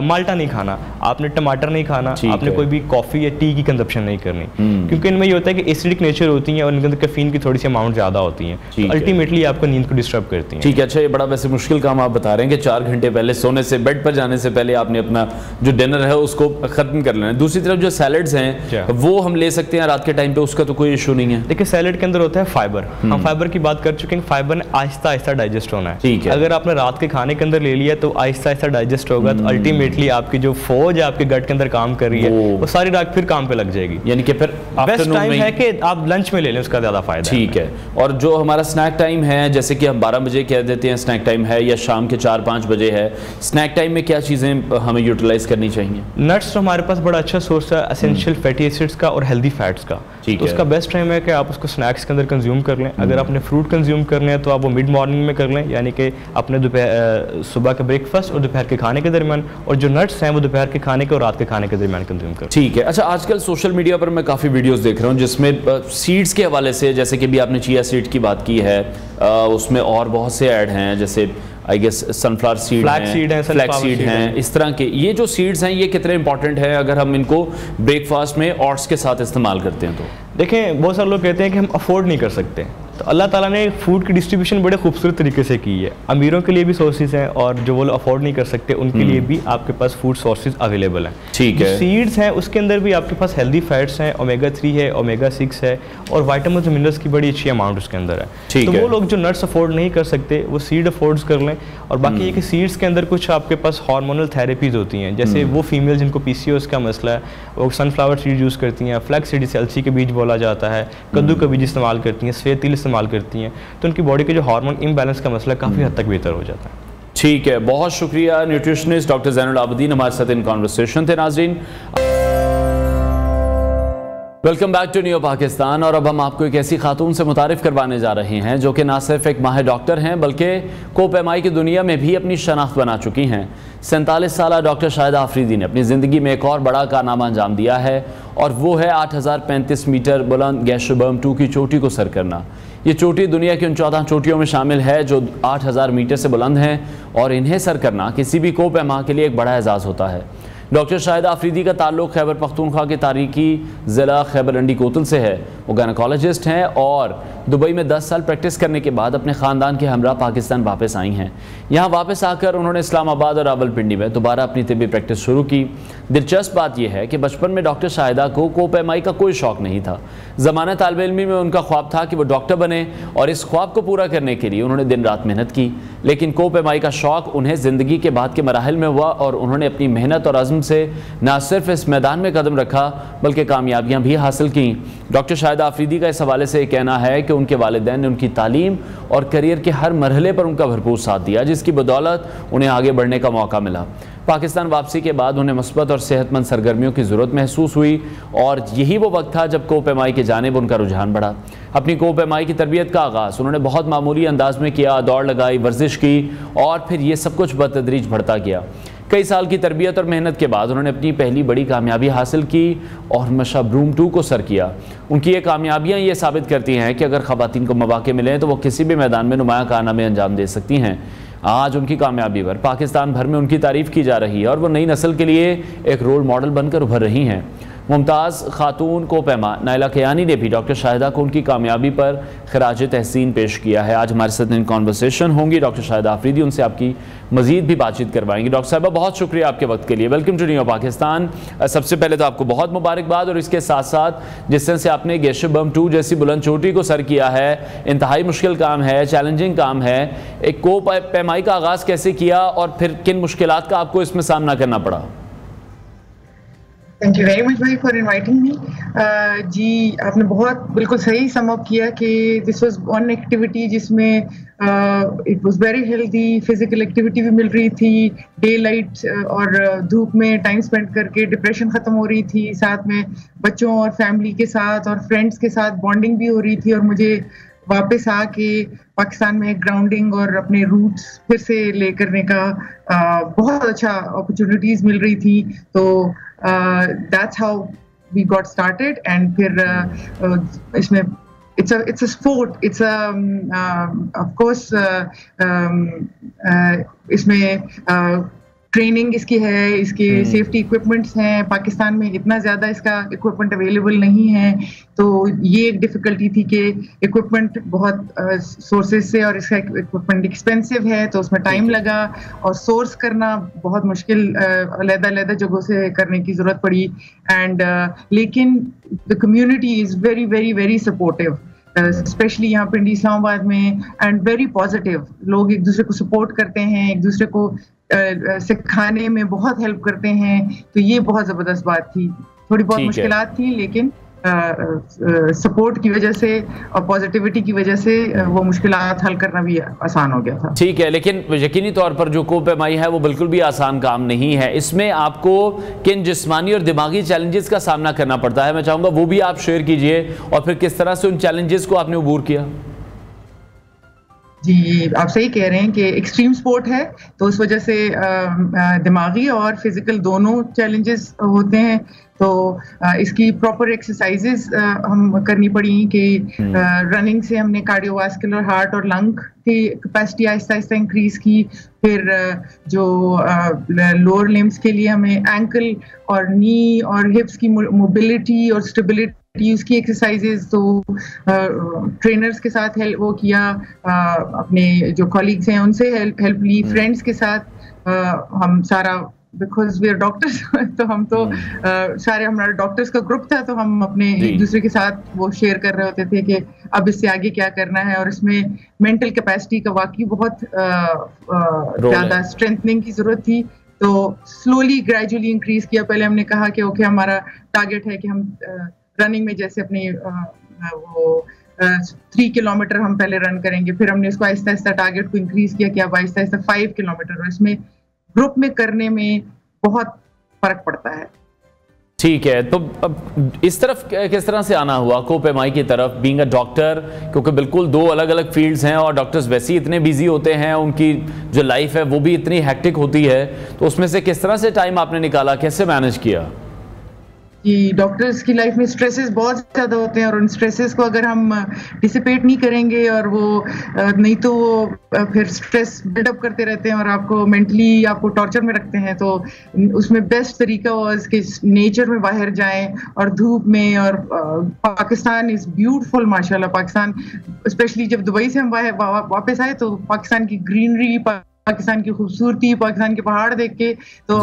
माल्टा नहीं खाना आपने, टमाटर नहीं खाना आपने, कोई भी कॉफ़ी या टी की कंजप्शन नहीं करनी, क्योंकि इनमें ये होता है कि एसिडिक नेचर होती है और इनके अंदर कैफीन की थोड़ी सी अमाउंट ज़्यादा होती है, तो अल्टीमेटली आपको नींद को डिस्टर्ब करती है।
ठीक है। अच्छा, ये बड़ा वैसे मुश्किल काम आप बता रहे हैं कि 4 घंटे पहले सोने से, बेड पर जाने से पहले आपने अपना जो डिनर है उसको खत्म कर लेना है। दूसरी तरफ जो सैलड्स हैं वो हम ले सकते हैं रात के टाइम पे, उसका तो कोई इशू नहीं है।
देखिए सैलड के अंदर होता है फाइबर, हम फाइबर की बात कर चुके हैं। फाइबर ने आहिस्ता आहिस्ता डाइजेस्ट होना है।
ठीक है।
अगर आपने रात के खाने के अंदर ले लिया तो आहिस्ता आहिस्ता डाइजेस्ट होगा, तो अल्टीमेटली आपकी जो फौज है आपके गट के अंदर काम कर रही है वो सारी रात फिर काम पे लग जाएगी।
यानी कि फिर
बेस्ट टाइम है कि आप लंच में ले लें, उसका ज्यादा फायदा।
ठीक है। और जो हमारा स्नैक टाइम है, जैसे कि हम 12 बजे कह देते हैं स्नैक टाइम है, या शाम के 4-5 बजे है, स्नैक टाइम में क्या चीजें हमें यूटिलाइज करनी चाहिए?
नट्स तो हमारे पास बड़ा अच्छा सोर्स है एसेंशियल फैटी एसिड्स का और हेल्दी फैट्स का, तो उसका बेस्ट टाइम है कि आप उसको स्नैक्स के अंदर कंज्यूम कर लें। अगर आपने फ्रूट कंज्यूम करने हैं तो आप वो मिड मॉर्निंग में कर लें, यानी कि अपने दोपहर सुबह के ब्रेकफास्ट और दोपहर के खाने के दरमियान, और जो नट्स हैं वो दोपहर के खाने के और रात के खाने के दरमियान कंज्यूम करें।
ठीक है। अच्छा, आजकल सोशल मीडिया पर मैं काफ़ी वीडियोस देख रहा हूँ जिसमें सीड्स के हवाले से, जैसे कि भी आपने चिया सीड की बात की है, उसमें और बहुत से ऐड हैं, जैसे आई गेस सनफ्लावर सीड हैं, फ्लैक्स सीड हैं, इस तरह के ये जो सीड्स हैं ये कितने इंपॉर्टेंट हैं अगर हम इनको ब्रेकफास्ट में ओट्स के साथ इस्तेमाल करते हैं? तो
देखें बहुत सारे लोग कहते हैं कि हम अफोर्ड नहीं कर सकते, तो अल्लाह ताला ने फूड की डिस्ट्रीब्यूशन बड़े खूबसूरत तरीके से की है। अमीरों के लिए भी सोर्सेज हैं और जो वो लोग अफोर्ड नहीं कर सकते उनके लिए भी आपके पास फूड सोर्सेज अवेलेबल हैं।
ठीक है।
सीड्स हैं उसके अंदर भी आपके पास हेल्दी फैट्स हैं, ओमेगा 3 है, ओमेगा 6 है, और विटामिन और मिनरल्स की बड़ी अच्छी अमाउंट उसके अंदर है। तो वो लोग जो नट्स अफोर्ड नहीं कर सकते वो सीड अफोर्ड कर लें। और बाकी ये कि सीड्स के अंदर कुछ आपके पास हार्मोनल थेरेपीज होती हैं, जैसे वो फीमेल जिनको PCOS का मसला है वो सनफ्लावर सीड यूज़ करती हैं, फ्लैक्स सीड जिसे अलसी के बीज बोला जाता है, कद्दू का बीज इस्तेमाल करती हैं, सफ़ेद तिल इस्तेमाल करती हैं, तो उनकी बॉडी के जो हार्मोन इम्बैलेंस का मसला काफ़ी हद तक बेहतर हो जाता है।
ठीक है, बहुत शुक्रिया। न्यूट्रिशनिस्ट डॉक्टर ज़ैनुल आबिदीन हमारे साथ इन कॉन्वर्सेशन थे। नाज़रीन, welcome back to new Pakistan. और अब हम आपको एक ऐसी खातून से मुतारिफ करवाने जा रहे हैं जो कि ना सिर्फ एक माहिर डॉक्टर हैं बल्कि कोपैमाई की दुनिया में भी अपनी शनाख्त बना चुकी हैं। 47 साल डॉक्टर शाहिदा आफरीदी ने अपनी ज़िंदगी में एक और बड़ा कारनामा अंजाम दिया है, और वो है 8035 मीटर बुलंद गैशोबर्म 2 की चोटी को सर करना। ये चोटी दुनिया की उन 14 चोटियों में शामिल है जो 8000 मीटर से बुलंद हैं, और इन्हें सर करना किसी भी कोपैमा के लिए एक बड़ा एजाज़ होता है। डॉक्टर शाहिदा आफरीदी का ताल्लुक़ खैबर पख्तूनख्वा के तारीखी ज़िला खैबर अंडी कोतल से है। वो गायनेकोलॉजिस्ट हैं और दुबई में 10 साल प्रैक्टिस करने के बाद अपने ख़ानदान के हमरा पाकिस्तान वापस आई हैं। यहाँ वापस आकर उन्होंने इस्लामाबाद और रावलपिंडी में दोबारा अपनी तिब्बी प्रैक्टिस शुरू की। दिलचस्प बात यह है कि बचपन में डॉक्टर शाहिदा को कोपैमाई का कोई शौक़ नहीं था। ज़माना तालिब इल्मी में उनका ख्वाब था कि वो डॉक्टर बने, और इस ख्वाब को पूरा करने के लिए उन्होंने दिन रात मेहनत की। लेकिन कोपैमाई का शौक़ उन्हें ज़िंदगी के बाद के मराहिल में हुआ, और उन्होंने अपनी मेहनत और अज़्म से न सिर्फ इस मैदान में कदम रखा बल्कि कामयाबियाँ भी हासिल की। डॉक्टर शाहिदा आफरीदी का इस हवाले से कहना है कि उनके वालिदैन ने उनकी तालीम और करियर के हर मरहले पर उनका भरपूर साथ दिया, जिसकी बदौलत उन्हें आगे बढ़ने का मौका मिला। पाकिस्तान वापसी के बाद उन्हें मुस्बत और सेहतमंद सरगर्मियों की ज़रूरत महसूस हुई, और यही वो वक्त था जब कोपैमाई की जानिब उनका रुझान बढ़ा। अपनी कोपैमाई की तरबियत का आगाज़ उन्होंने बहुत मामूली अंदाज में किया, दौड़ लगाई, वर्जिश की, और फिर ये सब कुछ बतदरीज बढ़ता गया। कई साल की तरबियत और मेहनत के बाद उन्होंने अपनी पहली बड़ी कामयाबी हासिल की और मशाब्रूम 2 को सर किया। उनकी ये कामयाबियाँ ये साबित करती हैं कि अगर ख़वातीन को मौक़े मिलें तो वो किसी भी मैदान में नुमाया कारनामे अंजाम दे सकती हैं। आज उनकी कामयाबी पर पाकिस्तान भर में उनकी तारीफ़ की जा रही है, और वो नई नस्ल के लिए एक रोल मॉडल बनकर उभर रही हैं। मुमताज़ खातून कोपैमा नाइला कियानी ने भी डॉक्टर शाहिदा को उनकी कामयाबी पर खराज तहसीन पेश किया है। आज हमारे साथ इन कॉन्वर्सेशन होंगी डॉक्टर शाहिदा आफरीदी, उनसे आपकी मज़ीद भी बातचीत करवाएंगे। डॉक्टर साहिबा, बहुत शुक्रिया आपके वक्त के लिए। Welcome to new Pakistan. सबसे पहले तो आपको बहुत मुबारकबाद, और इसके साथ साथ जिस तरह से आपने गैशोबर्म 2 जैसी बुलंद चोटी को सर किया है, इंतहाई मुश्किल काम है, चैलेंजिंग काम है। एक कोपैमाई का आगाज़ कैसे किया और फिर किन मुश्किलात का आपको इसमें सामना करना पड़ा?
थैंक यू वेरी मच भाई फॉर इनवाइटिंग मी। जी आपने बहुत बिल्कुल सही सम अप किया कि दिस वाज वन एक्टिविटी जिसमें it was very healthy, physical activity भी मिल रही थी, डे लाइट और धूप में टाइम स्पेंड करके डिप्रेशन खत्म हो रही थी, साथ में बच्चों और फैमिली के साथ और फ्रेंड्स के साथ बॉन्डिंग भी हो रही थी, और मुझे वापस आके पाकिस्तान में ग्राउंडिंग और अपने रूट्स फिर से ले करने का बहुत अच्छा अपॉर्चुनिटीज मिल रही थी। तो that's how we got started. And फिर इसमें it's a sport, it's a of course इसमें ट्रेनिंग इसकी है, इसके सेफ्टी इक्विपमेंट्स हैं। पाकिस्तान में इतना ज्यादा इसका इक्विपमेंट अवेलेबल नहीं है, तो ये एक डिफिकल्टी थी कि इक्विपमेंट बहुत सोर्सेज से, और इसका इक्विपमेंट एक्सपेंसिव है, तो उसमें टाइम लगा और सोर्स करना बहुत मुश्किल, अलग-अलग जगहों से करने की जरूरत पड़ी। एंड लेकिन the community is very very very supportive, specially यहाँ पिंडी इस्लामाबाद में, एंड वेरी पॉजिटिव। लोग एक दूसरे को सपोर्ट करते हैं, एक दूसरे को सिखाने में बहुत हेल्प करते हैं, तो ये बहुत जबरदस्त बात थी। थोड़ी बहुत मुश्किलात थी, लेकिन सपोर्ट की वजह से और पॉजिटिविटी की वजह से वो मुश्किलात हल करना भी आसान हो गया था।
ठीक है, लेकिन यकीनी तौर पर जो कोपेमाई है वो बिल्कुल भी आसान काम नहीं है। इसमें आपको किन जिस्मानी और दिमागी चैलेंजेस का सामना करना पड़ता है, मैं चाहूँगा वो भी आप शेयर कीजिए, और फिर किस तरह से उन चैलेंजेस को आपने अबूर किया।
जी आप सही कह रहे हैं कि एक्सट्रीम स्पोर्ट है, तो उस वजह से दिमागी और फिजिकल दोनों चैलेंजेस होते हैं। तो इसकी प्रॉपर एक्सरसाइजेस हम करनी पड़ी कि रनिंग से हमने कार्डियोवास्कुलर, हार्ट और लंग की कैपेसिटी आहिस्ता आहिस्ता इंक्रीज की। फिर जो लोअर लिम्स के लिए हमें एंकल और नी और हिप्स की मोबिलिटी और स्टेबिलिटी, उसकी एक्सरसाइजेस, तो ट्रेनर्स के साथ हेल्प वो किया, अपने जो कॉलीग्स हैं उनसे हेल्प ली, फ्रेंड्स के साथ हम सारा, बिकॉज वी आर डॉक्टर्स तो हम तो सारे हमारा डॉक्टर्स का ग्रुप था, तो हम अपने एक दूसरे के साथ वो शेयर कर रहे होते थे कि अब इससे आगे क्या करना है। और इसमें मेंटल कैपेसिटी का वाकई बहुत ज्यादा स्ट्रेंथनिंग की जरूरत थी, तो स्लोली ग्रेजुअली इंक्रीज किया। पहले हमने कहा कि ओके हमारा टारगेट है कि हम रनिंग में जैसे अपनी वो 3 किलोमीटर हम पहले रन करेंगे, फिर हमने इसको आहिस्ता आहिस्ता टारगेट को इंक्रीज किया कि अब आहिस्ता आहिस्ता 5 किलोमीटर, और इसमें ग्रुप में करने में बहुत फर्क पड़ता है।
ठीक है, तो अब इस तरफ किस तरह से आना हुआ कोपेमाई की तरफ, बीइंग अ डॉक्टर, क्योंकि बिल्कुल दो अलग अलग फील्ड्स हैं और डॉक्टर्स वैसे ही इतने बिजी होते हैं, उनकी जो लाइफ है वो भी इतनी हेक्टिक होती है, तो उसमें से किस तरह से टाइम आपने निकाला, कैसे मैनेज किया?
कि डॉक्टर्स की लाइफ में स्ट्रेसेस बहुत ज़्यादा होते हैं, और उन स्ट्रेसेस को अगर हम डिसिपेट नहीं करेंगे, और वो नहीं तो वो फिर स्ट्रेस बिल्डअप करते रहते हैं और आपको मेंटली आपको टॉर्चर में रखते हैं। तो उसमें बेस्ट तरीका वाज कि नेचर में बाहर जाएं और धूप में, और पाकिस्तान इज़ ब्यूटीफुल माशाल्लाह। पाकिस्तान स्पेशली जब दुबई से हम वापस आए, तो पाकिस्तान की ग्रीनरी, पाकिस्तान की खूबसूरती, पाकिस्तान के पहाड़ देख के तो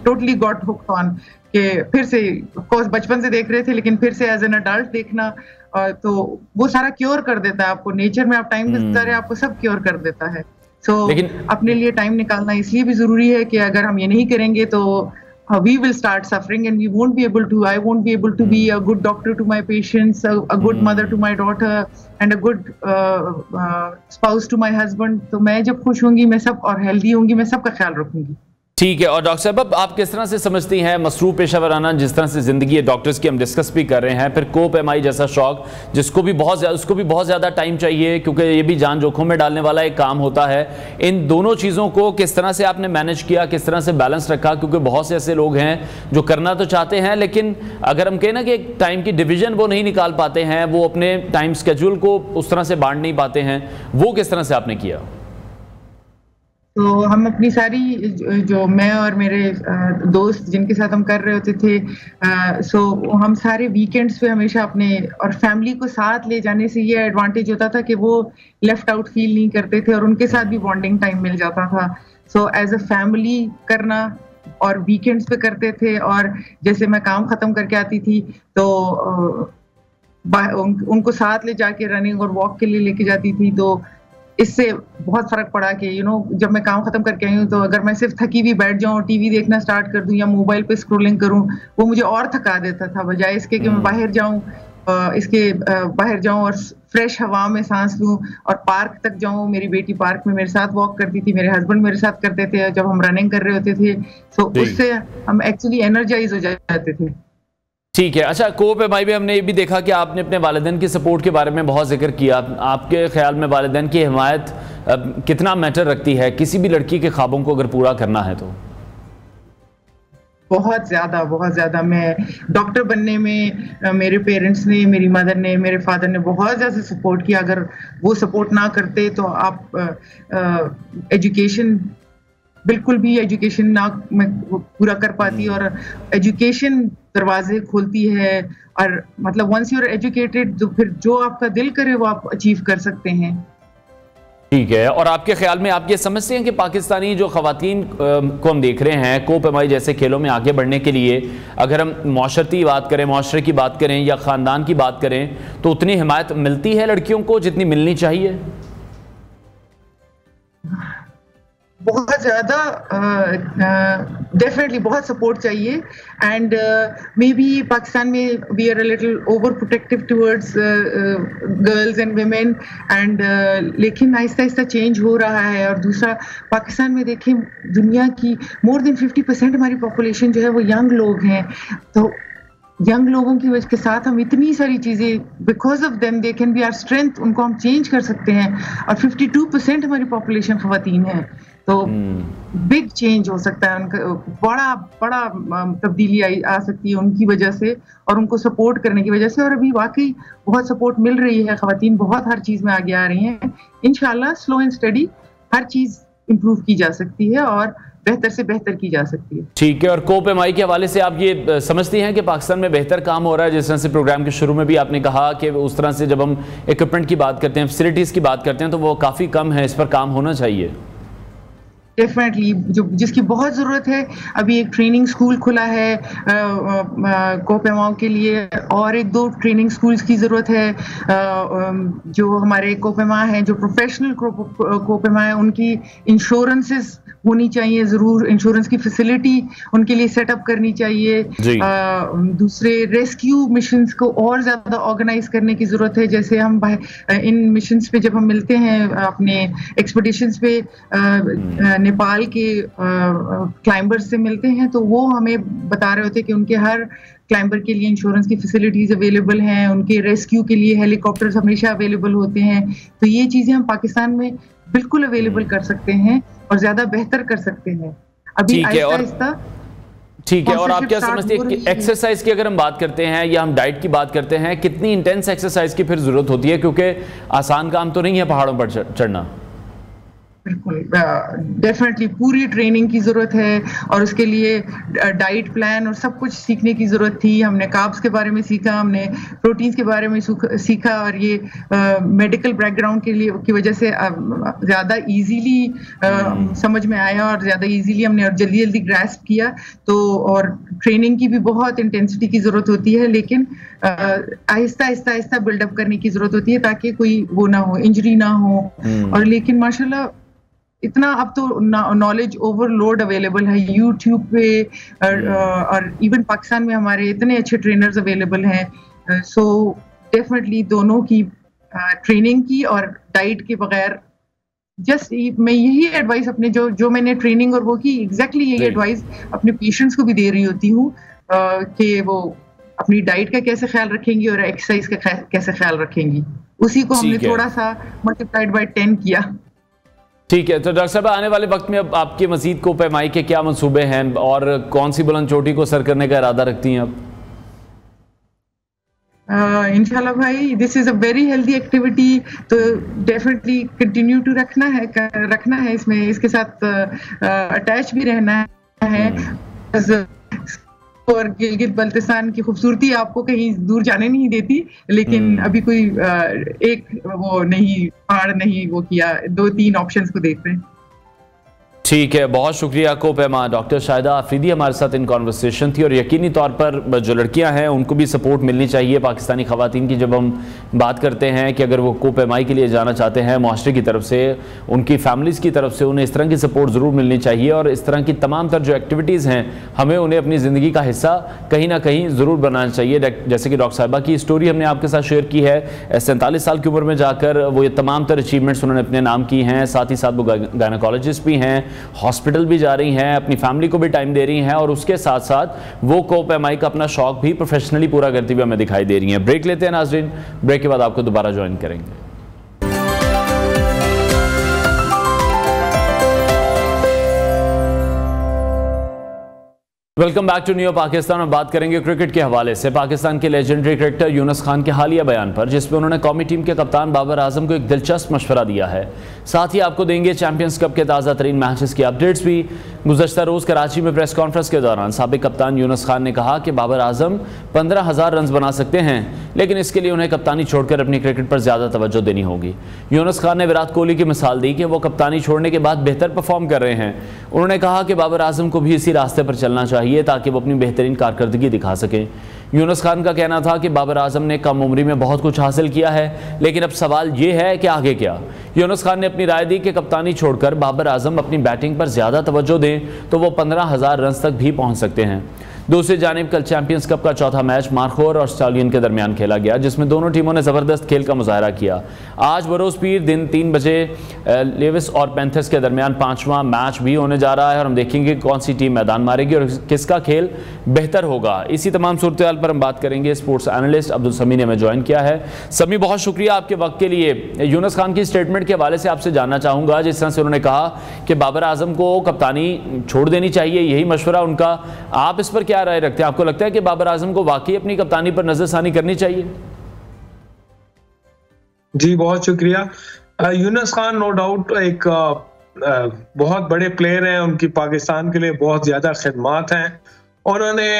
टोटली गॉट हुक्ड ऑन, कि फिर से ऑफ कोर्स बचपन से देख रहे थे, लेकिन फिर से एज एन अडल्ट देखना, तो वो सारा क्योर कर देता है आपको। नेचर में आप टाइम गुजारे, आपको सब क्योर कर देता है। लेकिन अपने लिए टाइम निकालना इसलिए भी जरूरी है कि अगर हम ये नहीं करेंगे तो we will start suffering, and we won't be able to, I won't be able to be a good doctor to my patients, a good mother to my daughter, and a good spouse to my husband। तो मैं जब खुश होंगी, मैं सब और healthy होंगी, मैं सबका ख्याल रखूंगी।
ठीक है, और डॉक्टर साहब आप किस तरह से समझती हैं मसरूफ पेशा वराना जिस तरह से ज़िंदगी है डॉक्टर्स की हम डिस्कस भी कर रहे हैं, फिर कोपेमाई जैसा शौक जिसको भी बहुत ज़्यादा टाइम चाहिए, क्योंकि ये भी जान जोखों में डालने वाला एक काम होता है, इन दोनों चीज़ों को किस तरह से आपने मैनेज किया, किस तरह से बैलेंस रखा? क्योंकि बहुत से ऐसे लोग हैं जो करना तो चाहते हैं, लेकिन अगर हम कहें ना कि एक टाइम की डिवीज़न वो नहीं निकाल पाते हैं, वो अपने टाइम स्केड्यूल को उस तरह से बांट नहीं पाते हैं, वो किस तरह से आपने किया?
तो हम अपनी सारी जो मैं और मेरे दोस्त जिनके साथ हम कर रहे होते थे, हम सारे वीकेंड्स पे हमेशा अपने और फैमिली को साथ ले जाने से ये एडवांटेज होता था कि वो लेफ्ट आउट फील नहीं करते थे, और उनके साथ भी बॉन्डिंग टाइम मिल जाता था। सो एज अ फैमिली करना और वीकेंड्स पे करते थे, और जैसे मैं काम खत्म करके आती थी तो उनको साथ ले जाके रनिंग और वॉक के लिए लेके जाती थी, तो इससे बहुत फर्क पड़ा कि जब मैं काम खत्म करके आई हूँ तो अगर मैं सिर्फ थकी हुई बैठ जाऊँ, टीवी देखना स्टार्ट कर दूं या मोबाइल पे स्क्रॉलिंग करूं, वो मुझे और थका देता था, बजाय इसके कि मैं बाहर जाऊं, बाहर जाऊं और फ्रेश हवा में सांस लूं और पार्क तक जाऊं। मेरी बेटी पार्क में मेरे साथ वॉक करती थी, मेरे हस्बैंड मेरे साथ करते थे जब हम रनिंग कर रहे होते थे, तो उससे हम एक्चुअली एनर्जाइज हो जाते थे।
ठीक है। अच्छा, को-ऑप-एम-आई में हमने ये भी देखा कि आपने अपने वालिदैन की सपोर्ट के बारे में बहुत जिक्र किया। आपके ख्याल में वालिदैन की हिमायत कितना मैटर रखती है किसी भी लड़की के ख्वाबों को अगर पूरा करना है तो?
बहुत ज़्यादा। मैं डॉक्टर बनने में मेरे पेरेंट्स ने, मेरी मदर ने, मेरे फादर ने बहुत ज़्यादा सपोर्ट किया। अगर वो सपोर्ट ना करते तो आप एजुकेशन बिल्कुल भी एजुकेशन ना मैं पूरा कर पाती, और एजुकेशन दरवाजे खोलती है, और मतलब वंस यू आर एजुकेटेड तो फिर जो आपका दिल करे वो आप अचीव कर सकते हैं।
ठीक है। और आपके ख्याल में आप ये समझते हैं कि पाकिस्तानी जो ख़वातीन को हम देख रहे हैं को-ऑप-एम-आई जैसे खेलों में आगे बढ़ने के लिए, अगर हम माशरती बात करें, माशरे की बात करें या ख़ानदान की बात करें, तो उतनी हिमायत मिलती है लड़कियों को जितनी मिलनी चाहिए?
बहुत ज़्यादा, डेफिनेटली बहुत सपोर्ट चाहिए। एंड मे बी पाकिस्तान में we are a little overprotective towards girls and women, and लेकिन आहिस्ता आहिस्ता चेंज हो रहा है। और दूसरा, पाकिस्तान में देखें, दुनिया की मोर देन 50% हमारी पॉपुलेशन जो है वो यंग लोग हैं, तो यंग लोगों की वजह के साथ हम इतनी सारी चीज़ें, because of them they can be our strength, उनको हम चेंज कर सकते हैं। और 52% हमारी पॉपुलेशन ख़वातीन है, तो बिग चेंज हो सकता है, उनका बड़ा तब्दीली आ सकती है उनकी वजह से और उनको सपोर्ट करने की वजह से। और अभी वाकई बहुत सपोर्ट मिल रही है, ख़वातीन बहुत हर चीज़ में आगे आ रही हैं। इंशाल्लाह slow and study her cheese improve की जा सकती है और बेहतर से बेहतर की जा सकती है।
ठीक है। और को-ऑप-एम-आई के हवाले से आप ये समझती हैं कि पाकिस्तान में बेहतर काम हो रहा है? जिस तरह से प्रोग्राम के शुरू में भी आपने कहा कि उस तरह से जब हम इक्विपमेंट की बात करते हैं, फैसिलिटीज़ की बात करते हैं, तो वो काफ़ी कम है, इस पर काम होना चाहिए।
डेफिनेटली, जिसकी बहुत ज़रूरत है। अभी एक ट्रेनिंग स्कूल खुला है को-ऑप-एम-आई के लिए, और 1-2 ट्रेनिंग स्कूल्स की ज़रूरत है। जो हमारे को-ऑप-एम-आई हैं, जो प्रोफेशनल को-ऑप-एम-आई हैं, उनकी इंश्योरेंसेस होनी चाहिए, ज़रूर इंश्योरेंस की फैसिलिटी उनके लिए सेटअप करनी चाहिए। दूसरे, रेस्क्यू मिशंस को और ज़्यादा ऑर्गेनाइज करने की ज़रूरत है। जैसे हम इन मिशंस पे जब हम मिलते हैं, अपने एक्सपीडिशंस पे नेपाल के क्लाइंबर्स से मिलते हैं, तो वो हमें बता रहे होते हैं कि उनके हर क्लाइंबर के लिए इंश्योरेंस की फैसिलिटीज अवेलेबल हैं, उनके रेस्क्यू के लिए हेलीकॉप्टर्स हमेशा अवेलेबल होते हैं। तो ये चीज़ें हम पाकिस्तान में बिल्कुल अवेलेबल कर सकते हैं और ज़्यादा बेहतर कर सकते हैं अभी आहिस्ता आहिस्ता।
ठीक है। और आप क्या समझते हैं कि एक्सरसाइज की अगर हम बात करते हैं या हम डाइट की बात करते हैं, कितनी इंटेंस एक्सरसाइज की फिर ज़रूरत होती है? क्योंकि आसान काम तो नहीं है पहाड़ों पर चढ़ना।
बिल्कुल, डेफिनेटली पूरी ट्रेनिंग की ज़रूरत है और उसके लिए डाइट प्लान और सब कुछ सीखने की ज़रूरत थी। हमने कार्ब्स के बारे में सीखा, हमने प्रोटीन्स के बारे में सीखा, और ये मेडिकल बैकग्राउंड के लिए की वजह से ज़्यादा इजीली समझ में आया और ज़्यादा इजीली हमने और जल्दी जल्दी ग्रास्प किया। तो और ट्रेनिंग की भी बहुत इंटेंसिटी की ज़रूरत होती है, लेकिन आहिस्ता आहिस्ता आहिस्ता बिल्डअप करने की ज़रूरत होती है ताकि कोई वो ना हो, इंजरी ना हो। और लेकिन माशाल्लाह इतना अब तो नॉलेज ओवरलोड अवेलेबल है यूट्यूब पे, और इवन पाकिस्तान में हमारे इतने अच्छे ट्रेनर्स अवेलेबल हैं। सो डेफिनेटली दोनों की ट्रेनिंग की और डाइट के बगैर, जस्ट मैं यही एडवाइस अपने जो मैंने ट्रेनिंग और वो की, एग्जैक्टली यही एडवाइस अपने पेशेंट्स को भी दे रही होती हूँ कि वो अपनी डाइट का कैसे ख्याल रखेंगी और एक्सरसाइज का कैसे ख्याल रखेंगी। उसी को हमने थोड़ा सा मल्टीप्लाइड बाय 10 किया।
ठीक है। तो डॉक्टर साहब, आने वाले वक्त में अब आपके मजीद को-ऑप-एम-आई के क्या मंसूबे हैं और कौन सी बुलंद चोटी को सर करने का इरादा रखती हैं आप?
इंशाल्लाह भाई, this is a very healthy activity, तो डेफिनेटली कंटिन्यू टू रखना है इसमें, इसके साथ अटैच भी रहना है। और गिलगित बल्तिस्तान की खूबसूरती आपको कहीं दूर जाने नहीं देती, लेकिन अभी कोई एक वो नहीं, पहाड़ नहीं वो किया, 2-3 ऑप्शंस को देख रहे हैं।
ठीक है, बहुत शुक्रिया को-पैमा डॉक्टर शाहिदा आफरीदी हमारे साथ इन कॉन्वर्सेशन थी। और यकीनी तौर पर जो लड़कियां हैं उनको भी सपोर्ट मिलनी चाहिए पाकिस्तानी ख़वातीन की। जब हम बात करते हैं कि अगर वो को-पैमाई के लिए जाना चाहते हैं मुआशरे की तरफ से, उनकी फैमिलीज़ की तरफ से, उन्हें इस तरह की सपोर्ट ज़रूर मिलनी चाहिए। और इस तरह की तमाम तर जो एक्टिविटीज़ हैं हमें उन्हें अपनी ज़िंदगी का हिस्सा कहीं ना कहीं ज़रूर बनाना चाहिए। जैसे कि डॉक्टर साहिबा की स्टोरी हमने आपके साथ शेयर की है, 47 साल की उम्र में जाकर वो ये तमाम तर अचीवमेंट्स उन्होंने अपने नाम की हैं। साथ ही साथ वो गायनेकोलॉजिस्ट भी हैं, हॉस्पिटल भी जा रही हैं, अपनी फैमिली को भी टाइम दे रही हैं और उसके साथ साथ वो को-पैमाई का अपना शौक भी प्रोफेशनली पूरा करती हुई हमें दिखाई दे रही हैं। ब्रेक लेते हैं नाज़रीन, ब्रेक के बाद आपको दोबारा ज्वाइन करेंगे। Welcome back to new Pakistan. में बात करेंगे क्रिकेट के हवाले से पाकिस्तान के लेजेंडरी क्रिकेटर यूनुस खान के हालिया बयान पर, जिसमें उन्होंने कौमी टीम के कप्तान बाबर आजम को एक दिलचस्प मशवरा दिया है। साथ ही आपको देंगे चैंपियंस कप के ताज़ा तरीन मैचेस की अपडेट्स भी। गुज़श्ता रोज़ कराची में प्रेस कॉन्फ्रेंस के दौरान साबिक कप्तान यूनुस खान ने कहा कि बाबर आजम 15,000 रन बना सकते हैं, लेकिन इसके लिए उन्हें कप्तानी छोड़कर अपनी क्रिकेट पर ज़्यादा तवज्जो देनी होगी। यूनुस खान ने विराट कोहली की मिसाल दी कि वो कप्तानी छोड़ने के बाद बेहतर परफॉर्म कर रहे हैं। उन्होंने कहा कि बाबर आजम को भी इसी रास्ते पर चलना चाहिए ताकि वो अपनी बेहतरीन कारकर्दगी दिखा सकें। यूनुस खान का कहना था कि बाबर आजम ने कम उम्री में बहुत कुछ हासिल किया है, लेकिन अब सवाल ये है कि आगे क्या। यूनुस खान ने अपनी राय दी कि कप्तानी छोड़कर बाबर आजम अपनी बैटिंग पर ज़्यादा तवज्जो दें तो वो 15,000 रन तक भी पहुंच सकते हैं। दूसरी जानिब कल चैंपियंस कप का चौथा मैच मारखोर और स्टालियन के दरमियान खेला गया, जिसमें दोनों टीमों ने ज़बरदस्त खेल का मुजाहरा किया। आज बरोज़ पीर दिन 3 बजे लेविस और पैंथर्स के दरमियान 5वां मैच भी होने जा रहा है और हम देखेंगे कौन सी टीम मैदान मारेगी और किसका खेल बेहतर होगा। इसी तमाम सूरत पर हम बात करेंगे। स्पोर्ट्स एनालिस्ट अब्दुल समी ने हमें ज्वाइन किया है। समी, बहुत शुक्रिया आपके वक्त के लिए। यूनुस खान की स्टेटमेंट के हवाले से आपसे जानना चाहूँगा, जिस तरह से उन्होंने कहा कि बाबर आजम को कप्तानी छोड़ देनी चाहिए, यही मशवरा उनका, आप इस पर क्या राय रखते हैं? आपको लगता है कि बाबर आजम को वाकई अपनी कप्तानी पर नजरसानी करनी चाहिए?
जी बहुत शुक्रिया। यूनुस खान नो डाउट एक बहुत बड़े प्लेयर हैं, उनकी पाकिस्तान के लिए बहुत ज्यादा खिदमात हैं। उन्होंने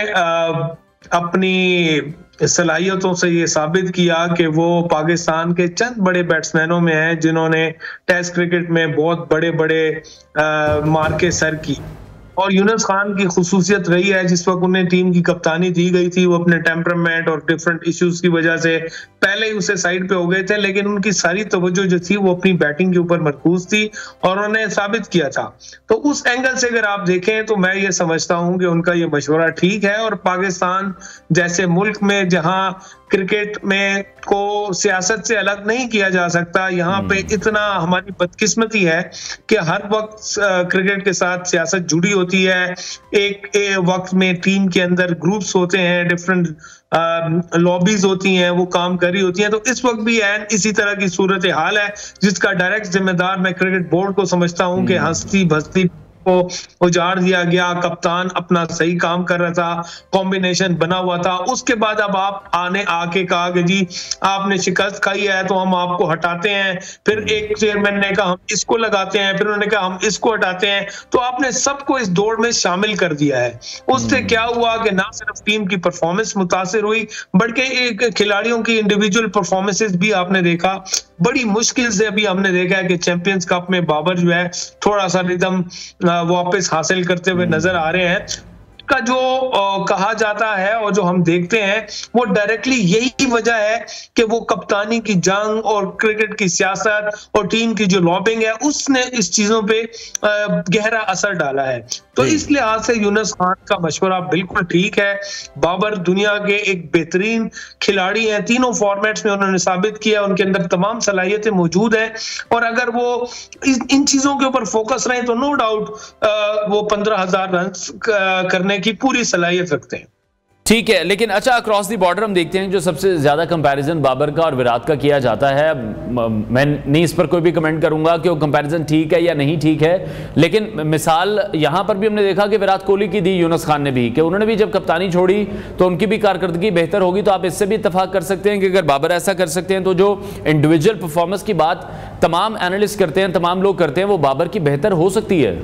अपनी सलाहियतों से ये साबित किया कि वो पाकिस्तान के चंद बड़े बैट्समैनों में हैं जिन्होंने टेस्ट क्रिकेट में बहुत बड़े बड़े मार्के सर की। और यूनुस खान की खुसूसियत रही है, जिस वक्त उन्हें टीम की कप्तानी दी गई थी, वो अपने टेम्परामेंट और डिफरेंट इश्यूज की वजह से पहले ही उसे साइड पे हो गए थे, लेकिन उनकी सारी तवज्जो जो थी वो अपनी बैटिंग के ऊपर मरकूज थी और उन्होंने साबित किया था। तो उस एंगल से अगर आप देखें तो मैं ये समझता हूं कि उनका ये मशवरा ठीक है। और पाकिस्तान जैसे मुल्क में जहां क्रिकेट में को सियासत से अलग नहीं किया जा सकता, यहाँ पे इतना हमारी बदकिस्मती है कि हर वक्त क्रिकेट के साथ सियासत जुड़ी होती है। एक वक्त में टीम के अंदर ग्रुप्स होते हैं, डिफरेंट लॉबीज होती हैं, वो काम कर रही होती हैं। तो इस वक्त भी इसी तरह की सूरत हाल है, जिसका डायरेक्ट जिम्मेदार मैं क्रिकेट बोर्ड को समझता हूं कि हंसती भसती को उजाड़ दिया गया। कप्तान अपना सही काम कर रहा था, कॉम्बिनेशन बना हुआ था, उसके बाद अब आप आके कहा कि जी आपने शिकस्त खाई है तो हम आपको हटाते हैं। फिर एक चेयरमैन ने कहा हम इसको लगाते हैं, फिर उन्होंने कहा हम इसको हटाते हैं। तो आपने सबको इस दौड़ में शामिल कर दिया है। उससे क्या हुआ कि ना सिर्फ टीम की परफॉर्मेंस मुतासिर हुई, बल्कि खिलाड़ियों की इंडिविजुअल परफॉर्मेंसेस भी आपने देखा। बड़ी मुश्किल से अभी हमने देखा है कि चैंपियंस कप में बाबर जो है थोड़ा सा रिदम वापस हासिल करते हुए नजर आ रहे हैं। का जो कहा जाता है और जो हम देखते हैं वो डायरेक्टली यही वजह है कि वो कप्तानी की जंग और क्रिकेट की सियासत और टीम की जो लॉबिंग है उसने इस चीजों पे गहरा असर डाला है। तो इस लिहाज से यूनुस खान का मशवरा बिल्कुल ठीक है। बाबर दुनिया के एक बेहतरीन खिलाड़ी हैं, तीनों फॉर्मेट्स में उन्होंने साबित किया, उनके अंदर तमाम सलाहियतें मौजूद हैं। और अगर वो इन चीजों के ऊपर फोकस रहे तो नो डाउट वो 15,000 रन करने की पूरी सलाहियत रखते हैं।
ठीक है, लेकिन अच्छा अक्रॉस दी बॉर्डर हम देखते हैं जो सबसे ज्यादा कंपैरिजन बाबर का और विराट का किया जाता है। मैं नहीं इस पर कोई भी कमेंट करूंगा कि वो कंपैरिजन ठीक है या नहीं ठीक है, लेकिन मिसाल यहां पर भी हमने देखा कि विराट कोहली की दी यूनुस खान ने भी, कि उन्होंने भी जब कप्तानी छोड़ी तो उनकी भी कारकर्दगी बेहतर होगी। तो आप इससे भी इत्तेफाक कर सकते हैं कि अगर बाबर ऐसा कर सकते हैं तो जो इंडिविजुअल परफॉर्मेंस की बात तमाम एनालिस्ट करते हैं, तमाम लोग करते हैं, वो बाबर की बेहतर हो सकती है।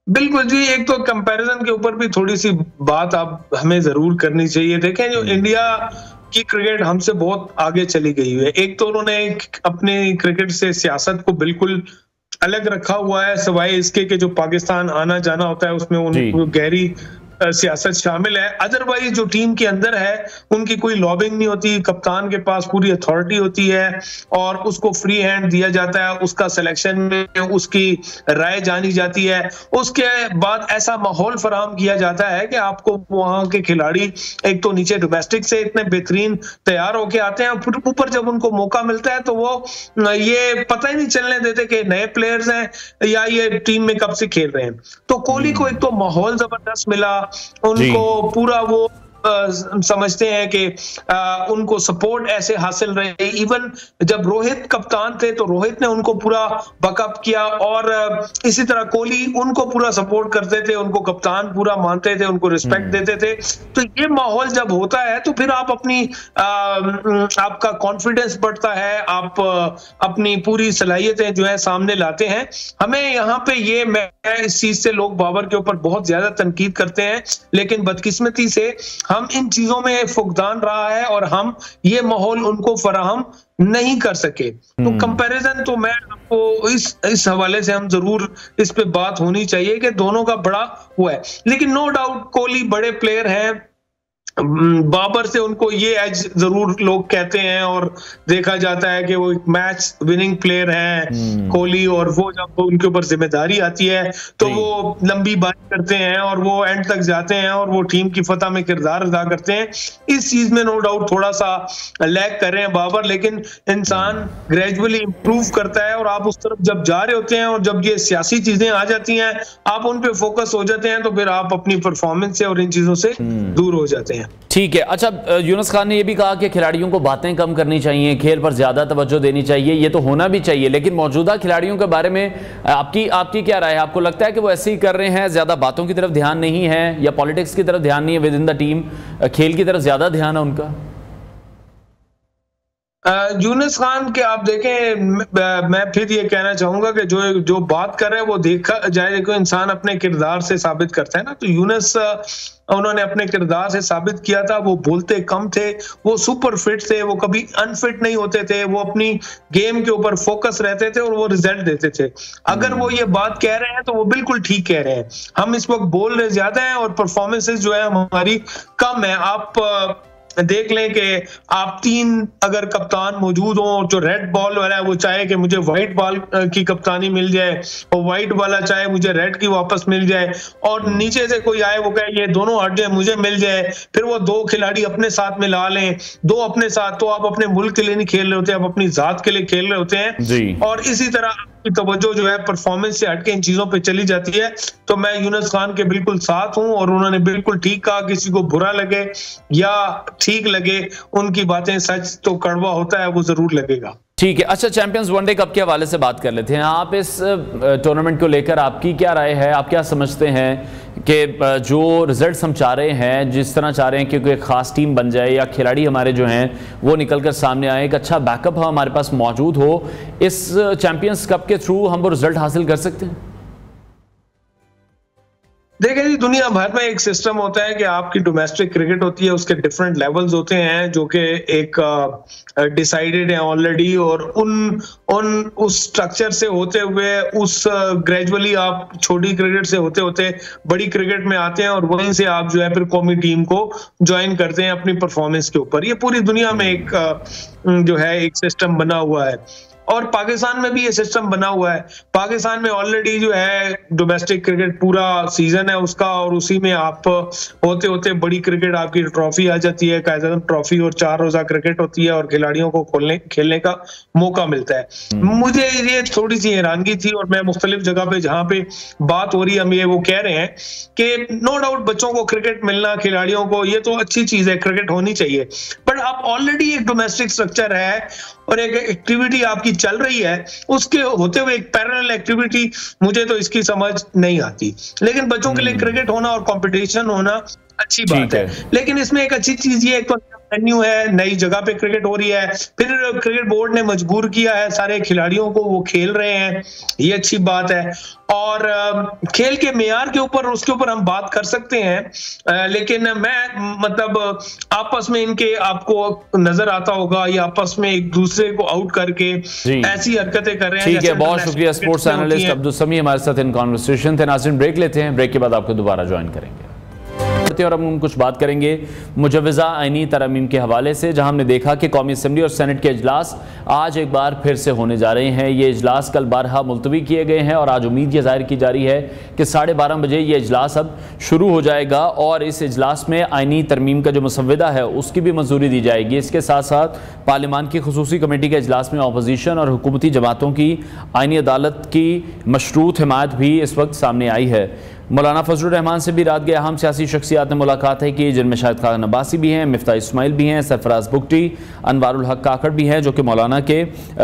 बिल्कुल जी, एक तो कंपैरिजन के ऊपर भी थोड़ी सी बात आप हमें जरूर करनी चाहिए। देखें जो इंडिया की क्रिकेट हमसे बहुत आगे चली गई है। एक तो उन्होंने अपने क्रिकेट से सियासत को बिल्कुल अलग रखा हुआ है, सिवाय इसके कि जो पाकिस्तान आना जाना होता है उसमें उनको गहरी सियासत शामिल है। अदरवाइज जो टीम के अंदर है उनकी कोई लॉबिंग नहीं होती, कप्तान के पास पूरी अथॉरिटी होती है और उसको फ्री हैंड दिया जाता है, उसका सिलेक्शन में उसकी राय जानी जाती है। उसके बाद ऐसा माहौल फराहम किया जाता है कि आपको वहां के खिलाड़ी एक तो नीचे डोमेस्टिक से इतने बेहतरीन तैयार होके आते हैं, फिर ऊपर जब उनको मौका मिलता है तो वो ये पता ही नहीं चलने देते कि नए प्लेयर्स हैं या ये टीम में कब से खेल रहे हैं। तो कोहली को एक तो माहौल जबरदस्त मिला, उनको पूरा वो समझते हैं कि उनको सपोर्ट ऐसे हासिल रहे। इवन जब रोहित कप्तान थे तो रोहित ने उनको पूरा बैकअप किया और इसी तरह कोहली उनको पूरा सपोर्ट करते थे, उनको कप्तान पूरा मानते थे, उनको रिस्पेक्ट देते थे। तो ये माहौल जब होता है तो फिर आप अपनी आपका कॉन्फिडेंस बढ़ता है, आप अपनी पूरी सलाहियतें जो है सामने लाते हैं। हमें यहाँ पे ये मैं इस चीज से लोग बाबर के ऊपर बहुत ज्यादा तनकीद करते हैं, लेकिन बदकिस्मती से हम इन चीजों में फुकदान रहा है और हम ये माहौल उनको फराहम नहीं कर सके। तो कंपैरिजन तो मैं आपको इस हवाले से हम जरूर इस पे बात होनी चाहिए कि दोनों का बड़ा हुआ है, लेकिन नो डाउट कोहली बड़े प्लेयर हैं, बाबर से उनको ये एज जरूर लोग कहते हैं और देखा जाता है कि वो एक मैच विनिंग प्लेयर हैं कोहली, और वो जब उनके ऊपर जिम्मेदारी आती है तो वो लंबी बात करते हैं और वो एंड तक जाते हैं और वो टीम की फतह में किरदार अदा करते हैं। इस चीज में नो डाउट थोड़ा सा लैग कर रहे हैं बाबर, लेकिन इंसान ग्रेजुअली इंप्रूव करता है और आप उस तरफ जब जा रहे होते हैं और जब ये सियासी चीजें आ जाती हैं आप उन पे फोकस हो जाते हैं तो फिर आप अपनी परफॉर्मेंस से और इन चीजों से दूर हो जाते हैं।
ठीक है। अच्छा, यूनुस खान ने यह भी कहा कि खिलाड़ियों को बातें कम करनी चाहिए, खेल पर ज्यादा तवज्जो देनी चाहिए। ये तो होना भी चाहिए, लेकिन मौजूदा खिलाड़ियों के बारे में आपकी क्या राय है? आपको लगता है कि वो ऐसे ही कर रहे हैं, ज्यादा बातों की तरफ ध्यान नहीं है या पॉलिटिक्स की तरफ ध्यान नहीं है विद इन द टीम, खेल की तरफ ज्यादा ध्यान है उनका?
यूनुस खान के आप देखें, मैं फिर ये कहना चाहूंगा कि जो बात कर रहे हैं वो देखा जाए, देखो इंसान अपने किरदार से साबित करता है ना। तो यूनुस उन्होंने अपने किरदार से साबित किया था, वो बोलते कम थे, वो सुपर फिट थे, वो कभी अनफिट नहीं होते थे, वो अपनी गेम के ऊपर फोकस रहते थे और वो रिजल्ट देते थे। अगर वो ये बात कह रहे हैं तो वो बिल्कुल ठीक कह रहे हैं। हम इस वक्त बोल रहे ज्यादा हैं और परफॉर्मेंसेस जो है हमारी कम है। आप देख लें कि आप 3 अगर कप्तान मौजूद हो, जो रेड बॉल वाला है वो चाहे कि मुझे व्हाइट बॉल की कप्तानी मिल जाए और व्हाइट वाला चाहे मुझे रेड की वापस मिल जाए, और नीचे से कोई आए वो कहे ये दोनों हट जाए मुझे मिल जाए, फिर वो 2 खिलाड़ी अपने साथ में ला लें, 2 अपने साथ, तो आप अपने मुल्क के लिए नहीं खेल रहे होते, आप अपनी जात के लिए खेल रहे होते हैं। और इसी तरह की तवज्जो जो है परफॉर्मेंस से हटके इन चीजों पे चली जाती है। तो मैं यूनुस खान के बिल्कुल साथ हूं और उन्होंने बिल्कुल ठीक कहा। किसी को बुरा लगे या ठीक लगे, उनकी बातें सच तो कड़वा होता है, वो जरूर लगेगा।
ठीक है। अच्छा, चैंपियंस वनडे कप के हवाले से बात कर लेते हैं। आप इस टूर्नामेंट को लेकर आपकी क्या राय है? आप क्या समझते हैं कि जो रिजल्ट्स हम चाह रहे हैं, जिस तरह चाह रहे हैं कि कोई खास टीम बन जाए या खिलाड़ी हमारे जो हैं वो निकलकर सामने आए, एक अच्छा बैकअप हमारे पास मौजूद हो, इस चैंपियंस कप के थ्रू हम वो रिजल्ट हासिल कर सकते हैं?
देखिए जी, दुनिया भर में एक सिस्टम होता है कि आपकी डोमेस्टिक क्रिकेट होती है, उसके डिफरेंट लेवल्स होते हैं जो कि एक डिसाइडेड है ऑलरेडी, और उस स्ट्रक्चर से होते हुए उस ग्रेजुअली आप छोटी क्रिकेट से होते होते बड़ी क्रिकेट में आते हैं और वहीं से आप जो है फिर कौमी टीम को ज्वाइन करते हैं अपनी परफॉर्मेंस के ऊपर। ये पूरी दुनिया में एक जो है एक सिस्टम बना हुआ है और पाकिस्तान में भी ये सिस्टम बना हुआ है। पाकिस्तान में ऑलरेडी जो है डोमेस्टिक क्रिकेट पूरा सीजन है उसका, और उसी में आप होते होते बड़ी क्रिकेट आपकी ट्रॉफी आ जाती है, कायदे ट्रॉफी, और 4 रोजा क्रिकेट होती है और खिलाड़ियों को खेलने का मौका मिलता है। मुझे ये थोड़ी सी हैरानगी थी, और मैं मुख्तलिफ जगह पे जहाँ पे बात हो रही है हम ये वो कह रहे हैं कि नो डाउट बच्चों को क्रिकेट मिलना, खिलाड़ियों को, ये तो अच्छी चीज है, क्रिकेट होनी चाहिए, बट आप ऑलरेडी एक डोमेस्टिक स्ट्रक्चर है और एक एक्टिविटी आपकी चल रही है, उसके होते हुए एक पैरेलल एक्टिविटी, मुझे तो इसकी समझ नहीं आती। लेकिन बच्चों के लिए क्रिकेट होना और कंपटीशन होना अच्छी बात है। लेकिन इसमें एक अच्छी चीज ये, एक तो वेन्यू है, नई जगह पे क्रिकेट हो रही है, फिर क्रिकेट बोर्ड ने मजबूर किया है सारे खिलाड़ियों को, वो खेल रहे हैं, ये अच्छी बात है। और खेल के मेयार के ऊपर उसके ऊपर हम बात कर सकते हैं, लेकिन मैं मतलब आपस में इनके आपको नजर आता होगा ये आपस में एक दूसरे को आउट करके ऐसी हरकतें कर रहे हैं।
ठीक है, बहुत शुक्रिया स्पोर्ट्स एनालिस्ट अब्दुल समी हमारे साथ इन कॉन्वर्सेशन थे। नाज़रीन ब्रेक लेते हैं, ब्रेक के बाद आपको दोबारा ज्वाइन करेंगे और हम कुछ बात करेंगे मुजव्वज़ा आईनी तरमीम के हवाले से, जहां हमने देखा कि कौमी असम्बली और सेनेट के इजलास आज एक बार फिर से होने जा रहे हैं। ये इजलास कल बारहा मुलतवी किए गए हैं और आज उम्मीद ये जाहिर की जा रही है कि 12:30 बजे ये इजलास अब शुरू हो जाएगा और इस इजलास में आईनी तरमीम का जो मसवदा है उसकी भी मंजूरी दी जाएगी। इसके साथ साथ पार्लियामान की खुसूसी कमेटी के इजलास में अपोजिशन और हुकूमती जमातों की आईनी अदालत की मशरूत हिमायत भी इस वक्त सामने आई है। मौलाना फजलुर रहमान से भी रात के अहम सियासी शख्सियात ने मुलाकात है की, जिनमें शाहिद खान अब्बासी भी हैं, मिफ्ता इस्माइल भी हैं, सरफराज बुगटी, अनवारुल हक काकड़ भी हैं, जो कि मौलाना के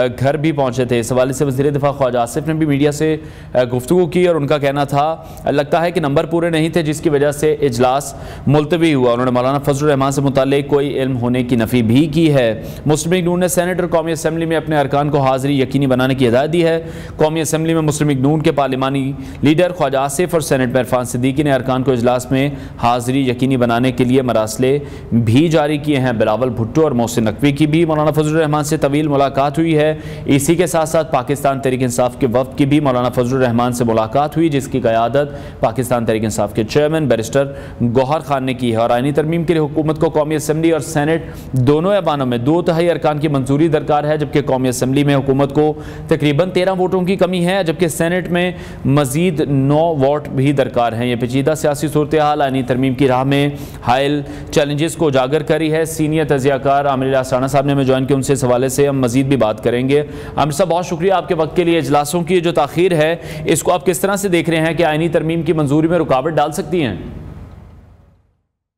घर भी पहुंचे थे। इस हवाले से वज़ीर दिफा ख्वाजा आसिफ ने भी मीडिया से गुफ्तगू की और उनका कहना था लगता है कि नंबर पूरे नहीं थे जिसकी वजह से इजलास मुलतवी हुआ। उन्होंने मौलाना फजलुर रहमान से मुताल्लिक कोई इल्म होने की नफ़ी भी की है। मुस्लिम लीग नून ने सेनेट और कौमी असम्बली में अपने अरकान को हाज़िरी यकीनी बनाने की हिदायत दी है। कौमी असम्बली में मुस्लिम लीग नून के पार्लिमानी लीडर ख्वाजा आसिफ और सेनेट में इरफान सिद्दीकी ने अरकान को इजलास में हाजिरी यकीनी बनाने के लिए मरासले भी जारी किए हैं। बिलावल भुट्टो और मोहसिन नकवी की भी मौलाना फजलुर रहमान से तवील मुलाकात हुई है। इसी के साथ साथ पाकिस्तान तहरीक इंसाफ के वफ्द की भी मौलाना फजलुर रहमान से मुलाकात हुई, जिसकी क़यादत पाकिस्तान तहरीक इंसाफ के चेयरमैन बैरिस्टर गौहर खान ने की है। और आईनी तरमीम के लिए हुकूमत को कौमी असम्बली और सेनेट दोनों ऐवानों में 2/3 अरकान की मंजूरी दरकार है, जबकि कौमी असम्बली में हुकूमत को तकरीबन 13 वोटों की कमी है, जबकि सेनेट में मजीद 9 वोट भी दरकार हैं। ये पेचीदा सियासी सूरत हाल आईनी तरमीम की राह में हायल चैलेंजेस को उजागर करी है। सीनियर तजियाकार आमिर रासाना साहब ने हमें ज्वाइन किया, उनसे इस हवाले से हम मजीद भी बात करेंगे। आमिर साहब बहुत शुक्रिया आपके वक्त के लिए। इजलासों की जो ताखीर है इसको आप किस तरह से देख रहे हैं कि आईनी तरमीम की मंजूरी में रुकावट डाल सकती हैं?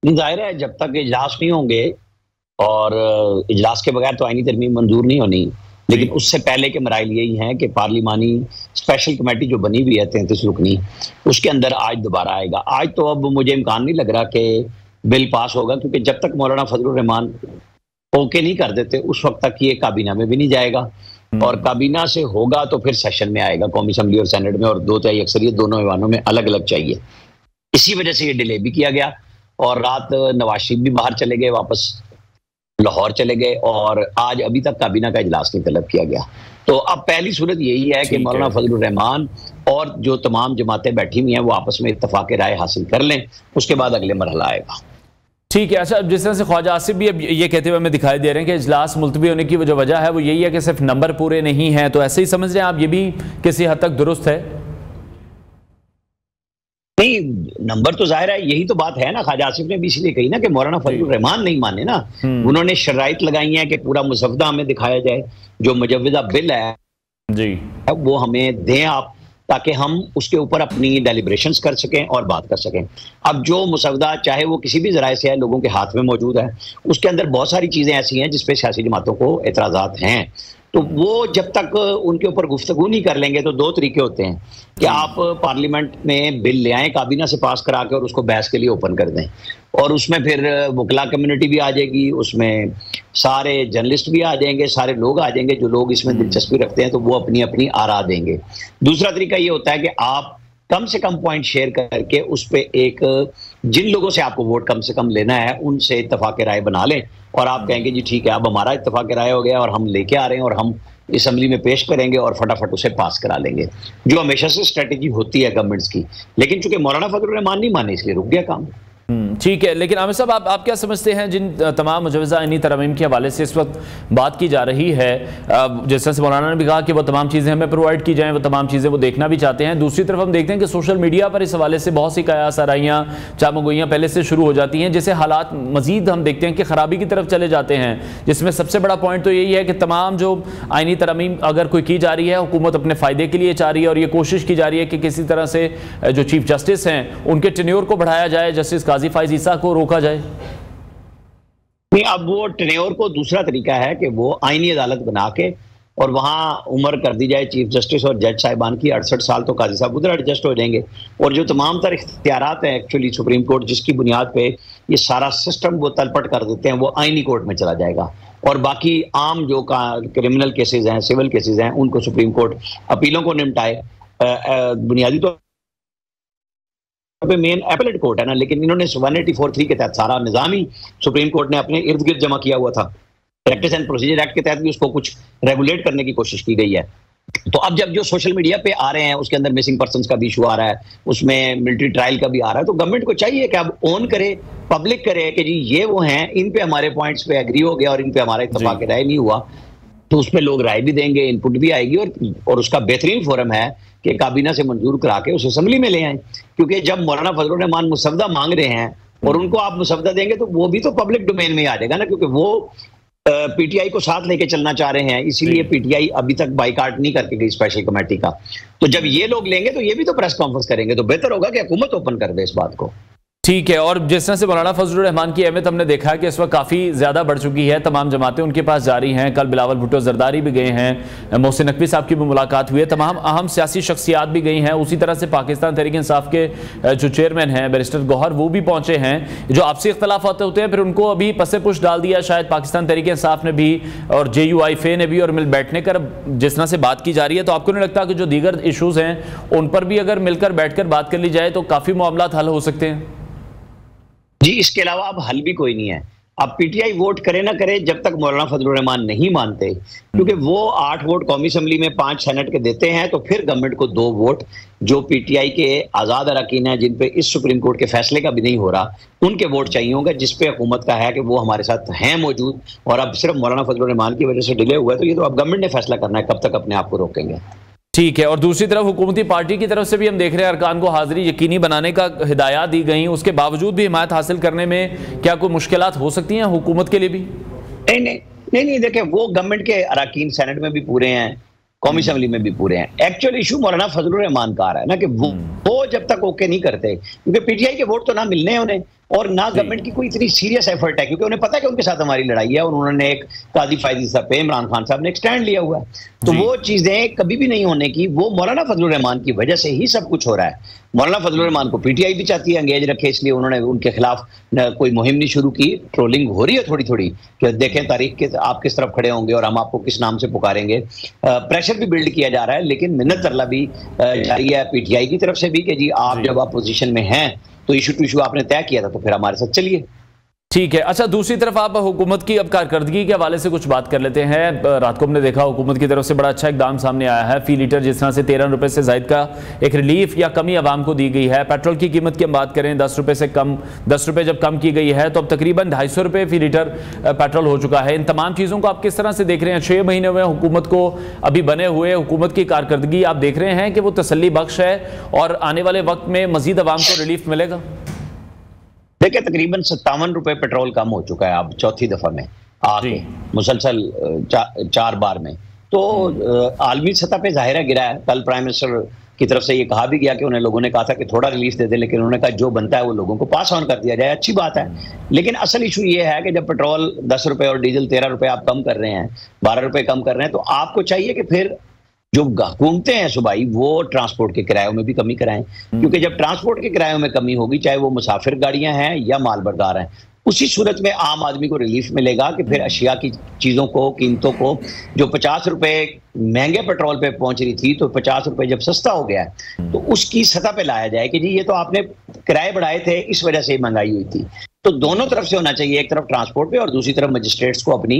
जाहिर है जब तक इजलास नहीं होंगे और इजलास के बगैर तो आईनी तरमीम मंजूर नहीं होनी, लेकिन उससे पहले के मराइल यही हैं कि पार्लिमानी स्पेशल कमेटी जो बनी हुई है 33 रुकनी, उसके अंदर आज दोबारा आएगा। आज तो अब मुझे इम्कान नहीं लग रहा कि बिल पास होगा, क्योंकि जब तक मौलाना फजलुर रहमान ओके नहीं कर देते उस वक्त तक ये काबीना में भी नहीं जाएगा, और काबीना से होगा तो फिर सेशन में आएगा कौमी असम्बली और सेनेट में, और 2/3 अक्सरियत दोनों ऐवानों में अलग अलग चाहिए। इसी वजह से ये डिले भी किया गया और रात नवाज शरीफ भी बाहर चले गए, वापस लाहौर चले गए, और आज अभी तक काबीना का इजलास नहीं तलब किया गया। तो अब पहली सूरत यही है कि मौलाना फजलुर रहमान और जो तमाम जमातें बैठी हुई हैं वो आपस में इत्तफाक राय हासिल कर लें, उसके बाद अगले मरहला आएगा।
ठीक है। अच्छा, जिस तरह से ख्वाजा आसिफ भी अब ये कहते हुए हमें दिखाई दे रहे हैं कि इजलास मुलतवी होने की जो वजह है वो यही है कि सिर्फ नंबर पूरे नहीं हैं, तो ऐसे ही समझ रहे हैं आप? ये भी किसी हद तक दुरुस्त है?
नहीं, नंबर तो जाहिर है, यही तो बात है ना। ख्वाजा आसिफ ने भी इसलिए कही ना कि मौलाना फजलुर रहमान नहीं माने ना, उन्होंने शराइत लगाई हैं कि पूरा मुसवदा हमें दिखाया जाए, जो मुजव्वज़ा बिल है जी वो हमें दें आप, ताकि हम उसके ऊपर अपनी डेलिब्रेशंस कर सकें और बात कर सकें। अब जो मुसवदा चाहे वो किसी भी ज़राए से है, लोगों के हाथ में मौजूद है, उसके अंदर बहुत सारी चीज़ें ऐसी हैं जिस पे सियासी जमातों को एतराज़ात हैं, तो वो जब तक उनके ऊपर गुफ्तगू नहीं कर लेंगे, तो 2 तरीके होते हैं कि आप पार्लियामेंट में बिल ले आएँ काबीना से पास करा के और उसको बहस के लिए ओपन कर दें, और उसमें फिर वकला कम्युनिटी भी आ जाएगी, उसमें सारे जर्नलिस्ट भी आ जाएंगे, सारे लोग आ जाएंगे जो लोग इसमें दिलचस्पी रखते हैं, तो वो अपनी अपनी आरा देंगे। दूसरा तरीका ये होता है कि आप कम से कम पॉइंट शेयर करके उस पर एक जिन लोगों से आपको वोट कम से कम लेना है उनसे इत्तफाक राय बना लें, और आप कहेंगे जी ठीक है अब हमारा इत्तफाक राय हो गया और हम लेके आ रहे हैं और हम असम्बली में पेश करेंगे और फटाफट उसे पास करा लेंगे, जो हमेशा से स्ट्रेटेजी होती है गवर्नमेंट्स की। लेकिन चूंकि मौलाना फजलुर रहमान नहीं माने, इसलिए रुक गया काम।
ठीक है। लेकिन आमिर साहब आप क्या समझते हैं, जिन तमाम मुजव्वज़ा आईनी तरमीम के हवाले से इस वक्त बात की जा रही है, जिस तरह से मौलाना ने भी कहा कि वो तमाम चीज़ें हमें प्रोवाइड की जाएं, वो तमाम चीज़ें वो देखना भी चाहते हैं, दूसरी तरफ हम देखते हैं कि सोशल मीडिया पर इस हवाले से बहुत सी कयास आराइयाँ चामगोइयाँ पहले से शुरू हो जाती हैं, जिससे हालात मज़ीद हम देखते हैं कि ख़राबी की तरफ चले जाते हैं, जिसमें सबसे बड़ा पॉइंट तो यही है कि तमाम जो आईनी तरमीम अगर कोई की जा रही है, हुकूमत अपने फ़ायदे के लिए चाह रही है, और ये कोशिश की जा रही है कि किसी तरह से जो चीफ जस्टिस हैं उनके टेन्योर को बढ़ाया जाए, जस्टिस काजी फाइज ईसा को रोका जाए।
नहीं, अब वो टेन्योर को दूसरा तरीका है कि वो आईनी अदालत बना के और वहां उम्र कर दी जाए चीफ जस्टिस और जज साहिबान की 68 साल, तो काजी साहब उधर एडजस्ट हो जाएंगे। और जो तमाम तर इख्तियारात हैं एक्चुअली सुप्रीम कोर्ट जिसकी बुनियाद पे ये सारा सिस्टम वो तलपट कर देते हैं, वो आईनी कोर्ट में चला जाएगा। और बाकी आम जो क्रिमिनल केसेस हैं, सिविल केसेस हैं, उनको सुप्रीम कोर्ट अपीलों को निपटाए। बुनियादी तौर पे मेन एपेलेट कोर्ट है ना, लेकिन इन्होंने 184(3) के तहत सारा निजाम ही सुप्रीम कोर्ट ने अपने इर्द गिर्द जमा किया हुआ था। प्रैक्टिस एंड प्रोसीजर एक्ट के तहत भी उसको कुछ रेगुलेट करने की कोशिश की गई है। तो अब जब जो सोशल मीडिया पे आ रहे हैं उसके अंदर मिसिंग पर्संस का भी इशू आ रहा है, उसमें मिलिट्री ट्रायल का भी आ रहा है, तो गवर्नमेंट को चाहिए कि अब ऑन करे, पब्लिक करे कि जी ये वो हैं, इन पे हमारे पॉइंट्स पे एग्री हो गया और इन पे हमारा इत्तेफाक राय नहीं हुआ, तो उस पर लोग राय भी देंगे, इनपुट भी आएगी। और उसका बेहतरीन फोरम है कि काबीना से मंजूर करा के उस असेंबली में ले आए। क्योंकि जब मौलाना फजलुर रहमान मुसवदा मांग रहे हैं और उनको आप मुसवदा देंगे तो वो भी तो पब्लिक डोमेन में आ जाएगा ना, क्योंकि वो पीटीआई को साथ लेके चलना चाह रहे हैं, इसीलिए पीटीआई अभी तक बाइकाट नहीं करके गई स्पेशल कमेटी का। तो जब ये लोग लेंगे तो ये भी तो प्रेस कॉन्फ्रेंस करेंगे, तो बेहतर होगा कि हुकूमत ओपन कर दे इस बात को। ठीक है। और जिस तरह से मौलाना फजलुर रहमान की अहमियत हमने देखा है कि इस वक्त काफ़ी ज़्यादा बढ़ चुकी है, तमाम जमातें उनके पास जा रही हैं। कल बिलावल भुट्टो जरदारी भी गए हैं, मोहसिन नकवी साहब की भी मुलाकात हुई है, तमाम अहम सियासी शख्सियात भी गई हैं। उसी तरह से पाकिस्तान तहरीक इंसाफ के जो चेयरमैन हैं बैरिस्टर गौहर, वो भी पहुँचे हैं। जो आपसी इख्तलाफात होते हैं फिर उनको अभी पसे पुश डाल दिया शायद पाकिस्तान तहरीक इंसाफ ने भी और JUIFA ने भी, और मिल बैठने कर जिस तरह से बात की जा रही है, तो आपको नहीं लगता कि जो दीगर इशूज़ हैं उन पर भी अगर मिलकर बैठकर बात कर ली जाए तो काफ़ी मामला हल हो सकते हैं? जी, इसके अलावा अब हल भी कोई नहीं है। अब पीटीआई वोट करे ना करे, जब तक मौलाना फजलुर रहमान नहीं मानते, क्योंकि वो 8 वोट कौमी असेंबली में 5 सेनेट के देते हैं, तो फिर गवर्नमेंट को 2 वोट जो पीटीआई के आज़ाद अरकान हैं जिन पे इस सुप्रीम कोर्ट के फैसले का भी नहीं हो रहा, उनके वोट चाहिए होंगे, जिसपे हुकूमत का है कि वो हमारे साथ हैं मौजूद। और अब सिर्फ मौलाना फजलुर रहमान की वजह से डिले हुआ है, तो ये तो अब गवर्नमेंट ने फैसला करना है कब तक अपने आप को रोकेंगे।
ठीक है। और दूसरी तरफ हुकूमती पार्टी की तरफ से भी हम देख रहे हैं अरकान को हाजिरी यकीनी बनाने का हिदायत दी गई, उसके बावजूद भी हिमायत हासिल करने में क्या कोई मुश्किलात हो सकती हैं हुकूमत के लिए भी?
नहीं, देखिए वो गवर्नमेंट के अरकान सेनेट में भी पूरे हैं, कौमी असेंबली में भी पूरे हैं। एक्चुअल इशू मौलाना फजलुर रहमान का आ रहा है ना कि वो जब तक ओके नहीं करते, क्योंकि पीटीआई के वोट तो ना मिलने हैं उन्हें, और ना गवर्नमेंट की कोई इतनी सीरियस एफर्ट है, क्योंकि उन्हें पता है कि उनके साथ हमारी लड़ाई है, और उन्होंने एक काजी फायदी साहब पे इमरान खान साहब ने एक स्टैंड लिया हुआ है। तो वो चीजें कभी भी नहीं होने की, वो मौलाना फजलुर रहमान की वजह से ही सब कुछ हो रहा है। मौलाना फजलुर रहमान को पीटीआई भी चाहती है एंगेज रखे, इसलिए उन्होंने उनके खिलाफ कोई मुहिम नहीं शुरू की। ट्रोलिंग हो रही है थोड़ी थोड़ी कि देखें तारीख के आप किस तरफ खड़े होंगे और हम आपको किस नाम से पुकारेंगे। प्रेशर भी बिल्ड किया जा रहा है, लेकिन मिन्नत तरला भी जारी है पीटीआई की तरफ से भी कि जी आप जब अपोजिशन में हैं तो इशू टू इशू आपने तय किया था, तो फिर हमारे साथ चलिए।
ठीक है। अच्छा, दूसरी तरफ आप हुकूमत की अब कारकर्दगी के हवाले से कुछ बात कर लेते हैं। रात को हमने देखा हुकूमत की तरफ से बड़ा अच्छा इकदाम सामने आया है। फी लीटर जिस तरह से 13 रुपये से ज़ायद का एक रिलीफ या कमी आवाम को दी गई है। पेट्रोल की कीमत की हम बात करें 10 रुपये से कम, 10 रुपये जब कम की गई है तो अब तकरीबन 250 रुपये फी लीटर पेट्रोल हो चुका है। इन तमाम चीज़ों को आप किस तरह से देख रहे हैं? 6 महीने में हुकूमत को अभी बने हुए हुकूमत की कारकर्दगी आप देख रहे हैं कि वो तसल्ली बख्श है और आने वाले वक्त में मजीद आवाम को रिलीफ मिलेगा?
देखिए, तकरीबन 57 रुपए पेट्रोल कम हो चुका है अब चौथी दफा में आके, मुसलसल 4 बार में। तो आलमी सतह पे जाहिर है गिरा है। कल प्राइम मिनिस्टर की तरफ से ये कहा भी गया कि उन्हें लोगों ने कहा था कि थोड़ा रिलीफ दे दे, लेकिन उन्होंने कहा जो बनता है वो लोगों को पास ऑन कर दिया जाए। अच्छी बात है, लेकिन असल इशू ये है कि जब पेट्रोल 10 रुपए और डीजल 13 रुपए आप कम कर रहे हैं, 12 रुपए कम कर रहे हैं, तो आपको चाहिए कि फिर जो हुकूमतें हैं सूबाई वो ट्रांसपोर्ट के किरायों में भी कमी कराएं, क्योंकि जब ट्रांसपोर्ट के किरायों में कमी होगी, चाहे वो मुसाफिर गाड़ियां हैं या माल बरदार हैं, उसी सूरत में आम आदमी को रिलीफ मिलेगा कि फिर अशिया की चीज़ों को, कीमतों को, जो 50 रुपए महंगे पेट्रोल पे पहुंच रही थी, तो 50 रुपए जब सस्ता हो गया है तो उसकी सतह पे लाया जाए कि जी ये तो आपने किराए बढ़ाए थे, इस वजह से महंगाई हुई थी। तो दोनों तरफ से होना चाहिए, एक तरफ ट्रांसपोर्ट पे और दूसरी तरफ मजिस्ट्रेट्स को अपनी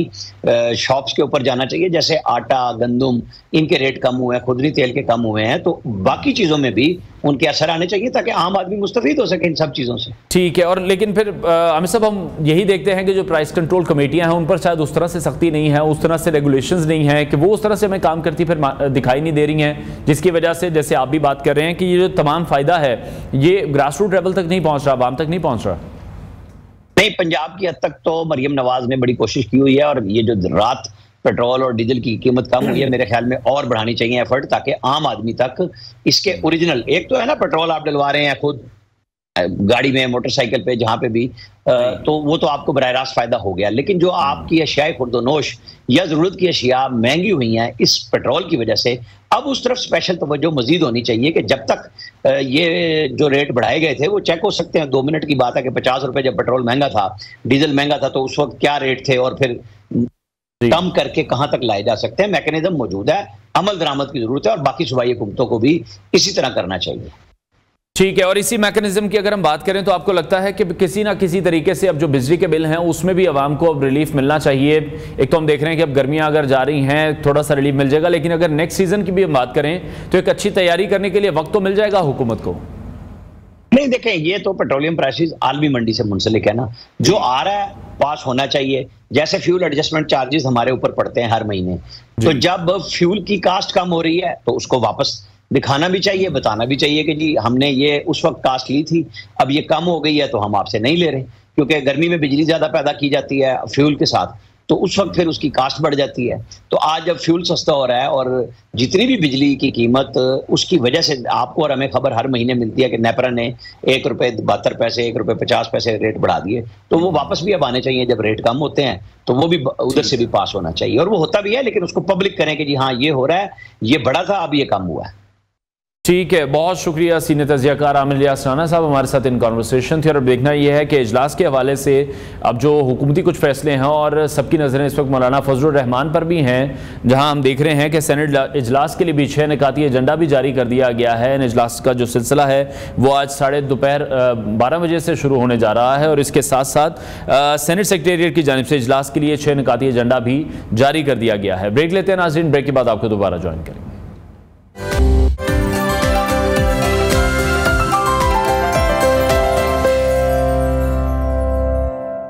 शॉप्स के ऊपर जाना चाहिए। जैसे आटा, गंदम, इनके रेट कम हुए हैं, खुदरी तेल के कम हुए हैं, तो बाकी चीज़ों में भी उनके असर आने चाहिए ताकि आम आदमी मुस्तफीद हो सके इन सब चीज़ों से। ठीक है। और लेकिन फिर आमिर साहब, हम यही देखते हैं कि जो प्राइस कंट्रोल कमेटियां हैं उन पर शायद उस तरह से सख्ती नहीं है, उस तरह से रेगुलेशंस नहीं है कि वो उस तरह से हमें काम करती फिर दिखाई नहीं दे रही हैं, जिसकी वजह से जैसे आप भी बात कर रहे हैं कि ये जो तमाम फ़ायदा है ये ग्रास रूट लेवल तक नहीं पहुँच रहा, आवाम तक नहीं पहुँच रहा। नहीं, पंजाब की हद तक तो मरियम नवाज ने बड़ी कोशिश की हुई है, और ये जो रात पेट्रोल और डीजल की कीमत कम हुई है, मेरे ख्याल में और बढ़ानी चाहिए एफर्ट, ताकि आम आदमी तक इसके ओरिजिनल, एक तो है ना पेट्रोल आप डलवा रहे हैं खुद, गाड़ी में, मोटरसाइकिल पे, जहां पे भी, तो वो तो आपको बराह रास्त फायदा हो गया। लेकिन जो आपकी अशियाए खुर्दोनोश या जरूरत की अशिया महंगी हुई हैं इस पेट्रोल की वजह से, अब उस तरफ स्पेशल तवज्जो मजीद होनी चाहिए कि जब तक ये जो रेट बढ़ाए गए थे वो चेक हो सकते हैं। 2 मिनट की बात है कि 50 रुपए जब पेट्रोल महंगा था, डीजल महंगा था, तो उस वक्त क्या रेट थे और फिर कम करके कहां तक लाए जा सकते हैं। मैकेनिज्म मौजूद है, अमल दरामद की जरूरत है और बाकी सूबाई हुकूमतों को भी इसी तरह करना चाहिए।
ठीक है, और इसी मैकेनिज्म की अगर हम बात करें तो आपको लगता है कि किसी ना किसी तरीके से अब जो बिजली के बिल हैं उसमें भी आवाम को अब रिलीफ मिलना चाहिए। एक तो हम देख रहे हैं कि अब गर्मियां अगर जा रही हैं थोड़ा सा रिलीफ मिल जाएगा, लेकिन अगर नेक्स्ट सीजन की भी हम बात करें तो एक अच्छी तैयारी करने के लिए वक्त तो मिल जाएगा हुकूमत को?
नहीं, देखें, ये तो पेट्रोलियम प्राइसेस आलमी मंडी से मुंसलिक है ना, जो आ रहा है पास होना चाहिए। जैसे फ्यूल एडजस्टमेंट चार्जेस हमारे ऊपर पड़ते हैं हर महीने, तो जब फ्यूल की कास्ट कम हो रही है तो उसको वापस दिखाना भी चाहिए, बताना भी चाहिए कि जी हमने ये उस वक्त कास्ट ली थी, अब ये कम हो गई है तो हम आपसे नहीं ले रहे, क्योंकि गर्मी में बिजली ज्यादा पैदा की जाती है फ्यूल के साथ, तो उस वक्त फिर उसकी कास्ट बढ़ जाती है। तो आज जब फ्यूल सस्ता हो रहा है और जितनी भी बिजली की कीमत, उसकी वजह से आपको और हमें खबर हर महीने मिलती है कि नेपरा ने 1 रुपए 72 पैसे, 1 रुपए 50 पैसे रेट बढ़ा दिए, तो वो वापस भी अब आने चाहिए। जब रेट कम होते हैं तो वो भी उधर से भी पास होना चाहिए, और वो होता भी है, लेकिन उसको पब्लिक करें कि जी हाँ ये हो रहा है, ये बढ़ा था, अब ये कम हुआ है।
ठीक है, बहुत शुक्रिया सीनियर तजियाकार आमिर इलियास राना साहब, हमारे साथ इन कॉन्वर्सेशन थी। और अब देखना यह है कि इजलास के हवाले से अब जो हुकूमती कुछ फैसले हैं और सबकी नज़रें इस वक्त मौलाना फजलुर रहमान पर भी हैं, जहां हम देख रहे हैं कि सेनेट इजलास के लिए भी 6 निकाती एजेंडा भी जारी कर दिया गया है। इन इजलास का जो सिलसिला है वो आज दोपहर 12 बजे से शुरू होने जा रहा है, और इसके साथ साथ सेनेट सेक्रेटेरिएट की जानिब से इजलास के लिए 6 निकाती एजेंडा भी जारी कर दिया गया है। ब्रेक लेते हैं नाज़रीन, ब्रेक के बाद आपको दोबारा ज्वाइन करेंगे।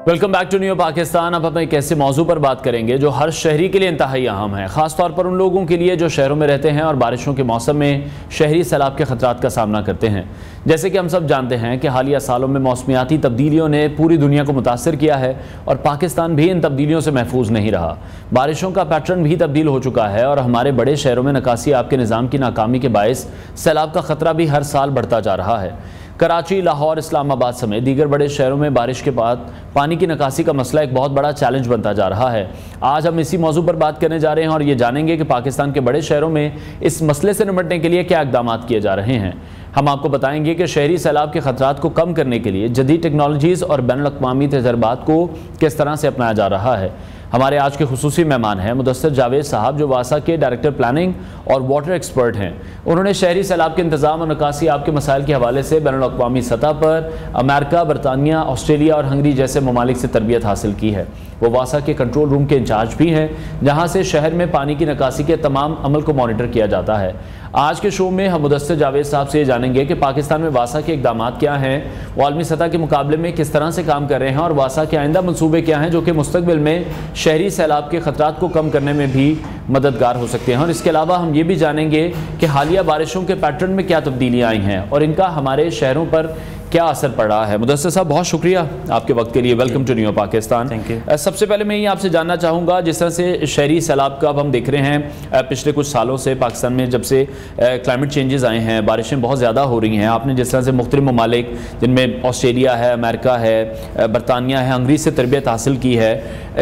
Welcome back to new Pakistan. अब हम एक ऐसे मौजू पर बात करेंगे जो हर शहरी के लिए इंतहाई अहम है, खासतौर पर उन लोगों के लिए जो शहरों में रहते हैं और बारिशों के मौसम में शहरी सैलाब के खतरात का सामना करते हैं। जैसे कि हम सब जानते हैं कि हालिया सालों में मौसमियाती तब्दीलियों ने पूरी दुनिया को मुतासर किया है और पाकिस्तान भी इन तब्दीलियों से महफूज नहीं रहा। बारिशों का पैटर्न भी तब्दील हो चुका है और हमारे बड़े शहरों में निकासी आपके निज़ाम की नाकामी के बायस सैलाब का खतरा भी हर साल बढ़ता जा रहा है। कराची, लाहौर, इस्लामाबाद समेत दीगर बड़े शहरों में बारिश के बाद पानी की निकासी का मसला एक बहुत बड़ा चैलेंज बनता जा रहा है। आज हम इसी मौजू पर बात करने जा रहे हैं और ये जानेंगे कि पाकिस्तान के बड़े शहरों में इस मसले से निपटने के लिए क्या इक़दाम किए जा रहे हैं। हम आपको बताएंगे कि शहरी सैलाब के खतरात को कम करने के लिए जदीद टेक्नोलॉजीज़ और बैनुल-अक़वामी तजर्बात को किस तरह से अपनाया जा रहा है। हमारे आज के खुसूसी मेहमान हैं मुदस्सिर जावेद साहब, जो वासा के डायरेक्टर प्लानिंग और वाटर एक्सपर्ट हैं। उन्होंने शहरी सैलाब के इंतज़ाम और निकासी आपके मसाइल के हवाले से बैनुल-अक़वामी सतह पर अमेरिका, बरतानिया, ऑस्ट्रेलिया और हंगरी जैसे ममालिक से तरबियत हासिल की है। वो वासा के कंट्रोल रूम के इंचार्ज भी हैं, जहाँ से शहर में पानी की निकासी के तमाम अमल को मॉनिटर किया जाता है। आज के शो में हम मुदस्सिर जावेद साहब से ये जानेंगे कि पाकिस्तान में वासा के इक़दाम क्या हैं, वो आलमी सतह के मुकाबले में किस तरह से काम कर रहे हैं और वासा के आइंदा मनसूबे क्या हैं जो कि मुस्तकबिल में शहरी सैलाब के खतरात को कम करने में भी मददगार हो सकते हैं। और इसके अलावा हम ये भी जानेंगे कि हालिया बारिशों के पैटर्न में क्या तब्दीलियाँ आई हैं और इनका हमारे शहरों पर क्या असर पड़ रहा है। मुदस्सिर साहब, बहुत शुक्रिया आपके वक्त के लिए। Welcome to new Pakistan.
Thank you.
सबसे पहले मैं ये आपसे जानना चाहूँगा, जिस तरह से शहरी सैलाब का अब हम देख रहे हैं पिछले कुछ सालों से पाकिस्तान में, जब से क्लाइमेट चेंजेस आए हैं, बारिशें बहुत ज़्यादा हो रही हैं। आपने जिस तरह से मुख्तलिफ ममालिक जिनमें ऑस्ट्रेलिया है, अमेरिका है, बरतानिया है, हंगरी से तरबियत हासिल की है,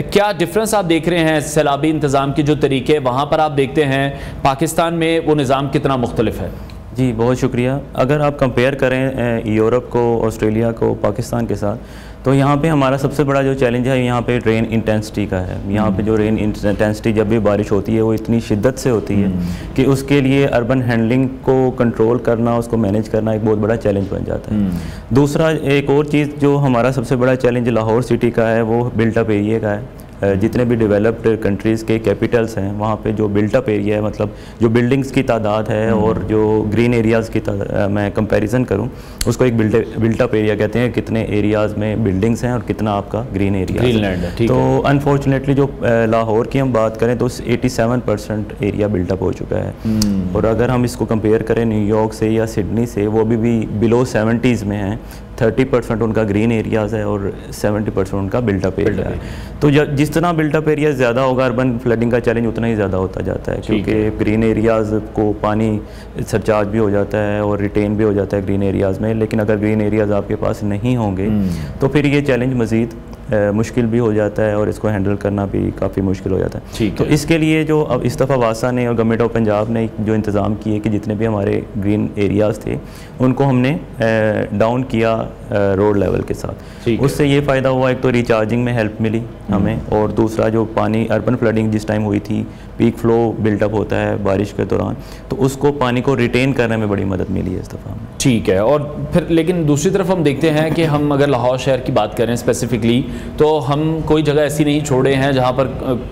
क्या डिफरेंस आप देख रहे हैं सैलाबी इंतज़ाम के जो तरीके वहाँ पर आप देखते हैं, पाकिस्तान में वो निज़ाम कितना मुख्तलिफ है?
जी, बहुत शुक्रिया। अगर आप कंपेयर करें यूरोप को, ऑस्ट्रेलिया को पाकिस्तान के साथ, तो यहाँ पे हमारा सबसे बड़ा जो चैलेंज है यहाँ पे रेन इंटेंसिटी का है। यहाँ पे जो रेन इंटेंसिटी जब भी बारिश होती है वो इतनी शिद्दत से होती है कि उसके लिए अर्बन हैंडलिंग को कंट्रोल करना, उसको मैनेज करना एक बहुत बड़ा चैलेंज बन जाता है। दूसरा, एक और चीज़ जो हमारा सबसे बड़ा चैलेंज लाहौर सिटी का है वो बिल्टअप एरिया का है। जितने भी डेवलप्ड कंट्रीज़ के कैपिटल्स हैं वहाँ पे जो बिल्टअप एरिया है, मतलब जो बिल्डिंग्स की तादाद है और जो ग्रीन एरियाज़ की मैं कंपैरिजन करूँ उसको एक बिल्टअप एरिया कहते हैं, कितने एरियाज़ में बिल्डिंग्स हैं और कितना आपका ग्रीन एरिया है। तो अनफॉर्चुनेटली जो लाहौर की हम बात करें तो 87% एरिया बिल्टअप हो चुका है। और अगर हम इसको कंपेयर करें न्यूयॉर्क से या सिडनी से, वो भी बिलो 70s में हैं।
30% उनका ग्रीन एरियाज़ है और 70% उनका बिल्टअप एरिया है। तो जिस तरह बिल्टअप एरिया ज़्यादा होगा, अर्बन फ्लडिंग का चैलेंज उतना ही ज़्यादा होता जाता है, क्योंकि ग्रीन एरियाज़ को पानी सरचार्ज भी हो जाता है और रिटेन भी हो जाता है ग्रीन एरियाज़ में। लेकिन अगर ग्रीन एरियाज़ आपके पास नहीं होंगे तो फिर ये चैलेंज मज़ीद मुश्किल भी हो जाता है और इसको हैंडल करना भी काफ़ी मुश्किल हो जाता है। तो इसके लिए जो अब इस दफ़ा वासा ने और गवर्नमेंट ऑफ पंजाब ने जो इंतज़ाम किए कि जितने भी हमारे ग्रीन एरियाज़ थे उनको हमने डाउन किया रोड लेवल के साथ। उससे ये फ़ायदा हुआ, एक तो रिचार्जिंग में हेल्प मिली हमें, और दूसरा जो पानी अर्बन फ्लडिंग जिस टाइम हुई थी, पीक फ्लो बिल्टअप होता है बारिश के दौरान, तो उसको पानी को रिटेन करने में बड़ी मदद मिली है इस दफ़ा हमें।
ठीक है। और फिर लेकिन दूसरी तरफ हम देखते हैं कि हम अगर लाहौर शहर की बात करें स्पेसिफिकली, तो हम कोई जगह ऐसी नहीं छोड़े हैं जहाँ पर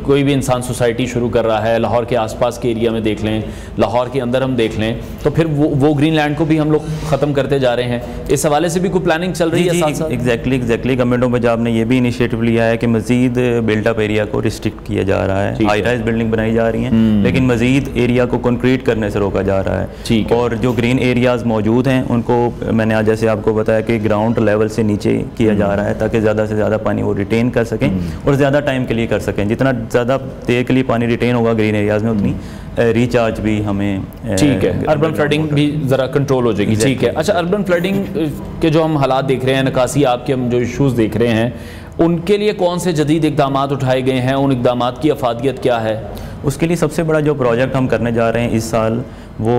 कोई भी इंसान सोसाइटी शुरू कर रहा है। लाहौर के आसपास के एरिया में देख लें, लाहौर के अंदर हम देख लें, तो फिर वो ग्रीन लैंड को भी हम लोग ख़त्म करते जा रहे हैं। इस हवाले से भी कोई प्लानिंग चल रही है साथ साथ?
एग्जैक्टली गवर्नमेंट ऑफ पंजाब ने ये भी इनिशिएटिव लिया है कि मज़ीद बिल्डअप एरिया को रिस्ट्रिक्ट किया जा रहा है। हाई राइज बिल्डिंग बनाई जा रही हैं, लेकिन मज़ीद एरिया को कंक्रीट करने से रोका जा रहा है। और जो ग्रीन एरियाज़ मौजूद हैं उनको मैंने आज जैसे आपको बताया कि ग्राउंड लेवल से नीचे किया जा रहा है, ताकि ज़्यादा से ज़्यादा पानी वो रिटेन कर सकें और ज़्यादा टाइम के लिए कर सकें। जितना ज़्यादा देर के लिए पानी रिटेन होगा ग्रीन एरियाज़ में, उतनी रिचार्ज भी हमें
ठीक है, अर्बन फ्लडिंग भी ज़रा कंट्रोल हो जाएगी। ठीक है। अच्छा, अर्बन फ्लडिंग के जो हम हालात देख रहे हैं, निकासी आपके हम जो इशूज़ देख रहे हैं, उनके लिए कौन से जदीद इक़दाम उठाए गए हैं? उन इक़दाम की अफादियत क्या है?
उसके लिए सबसे बड़ा जो प्रोजेक्ट हम करने जा रहे हैं इस साल, वो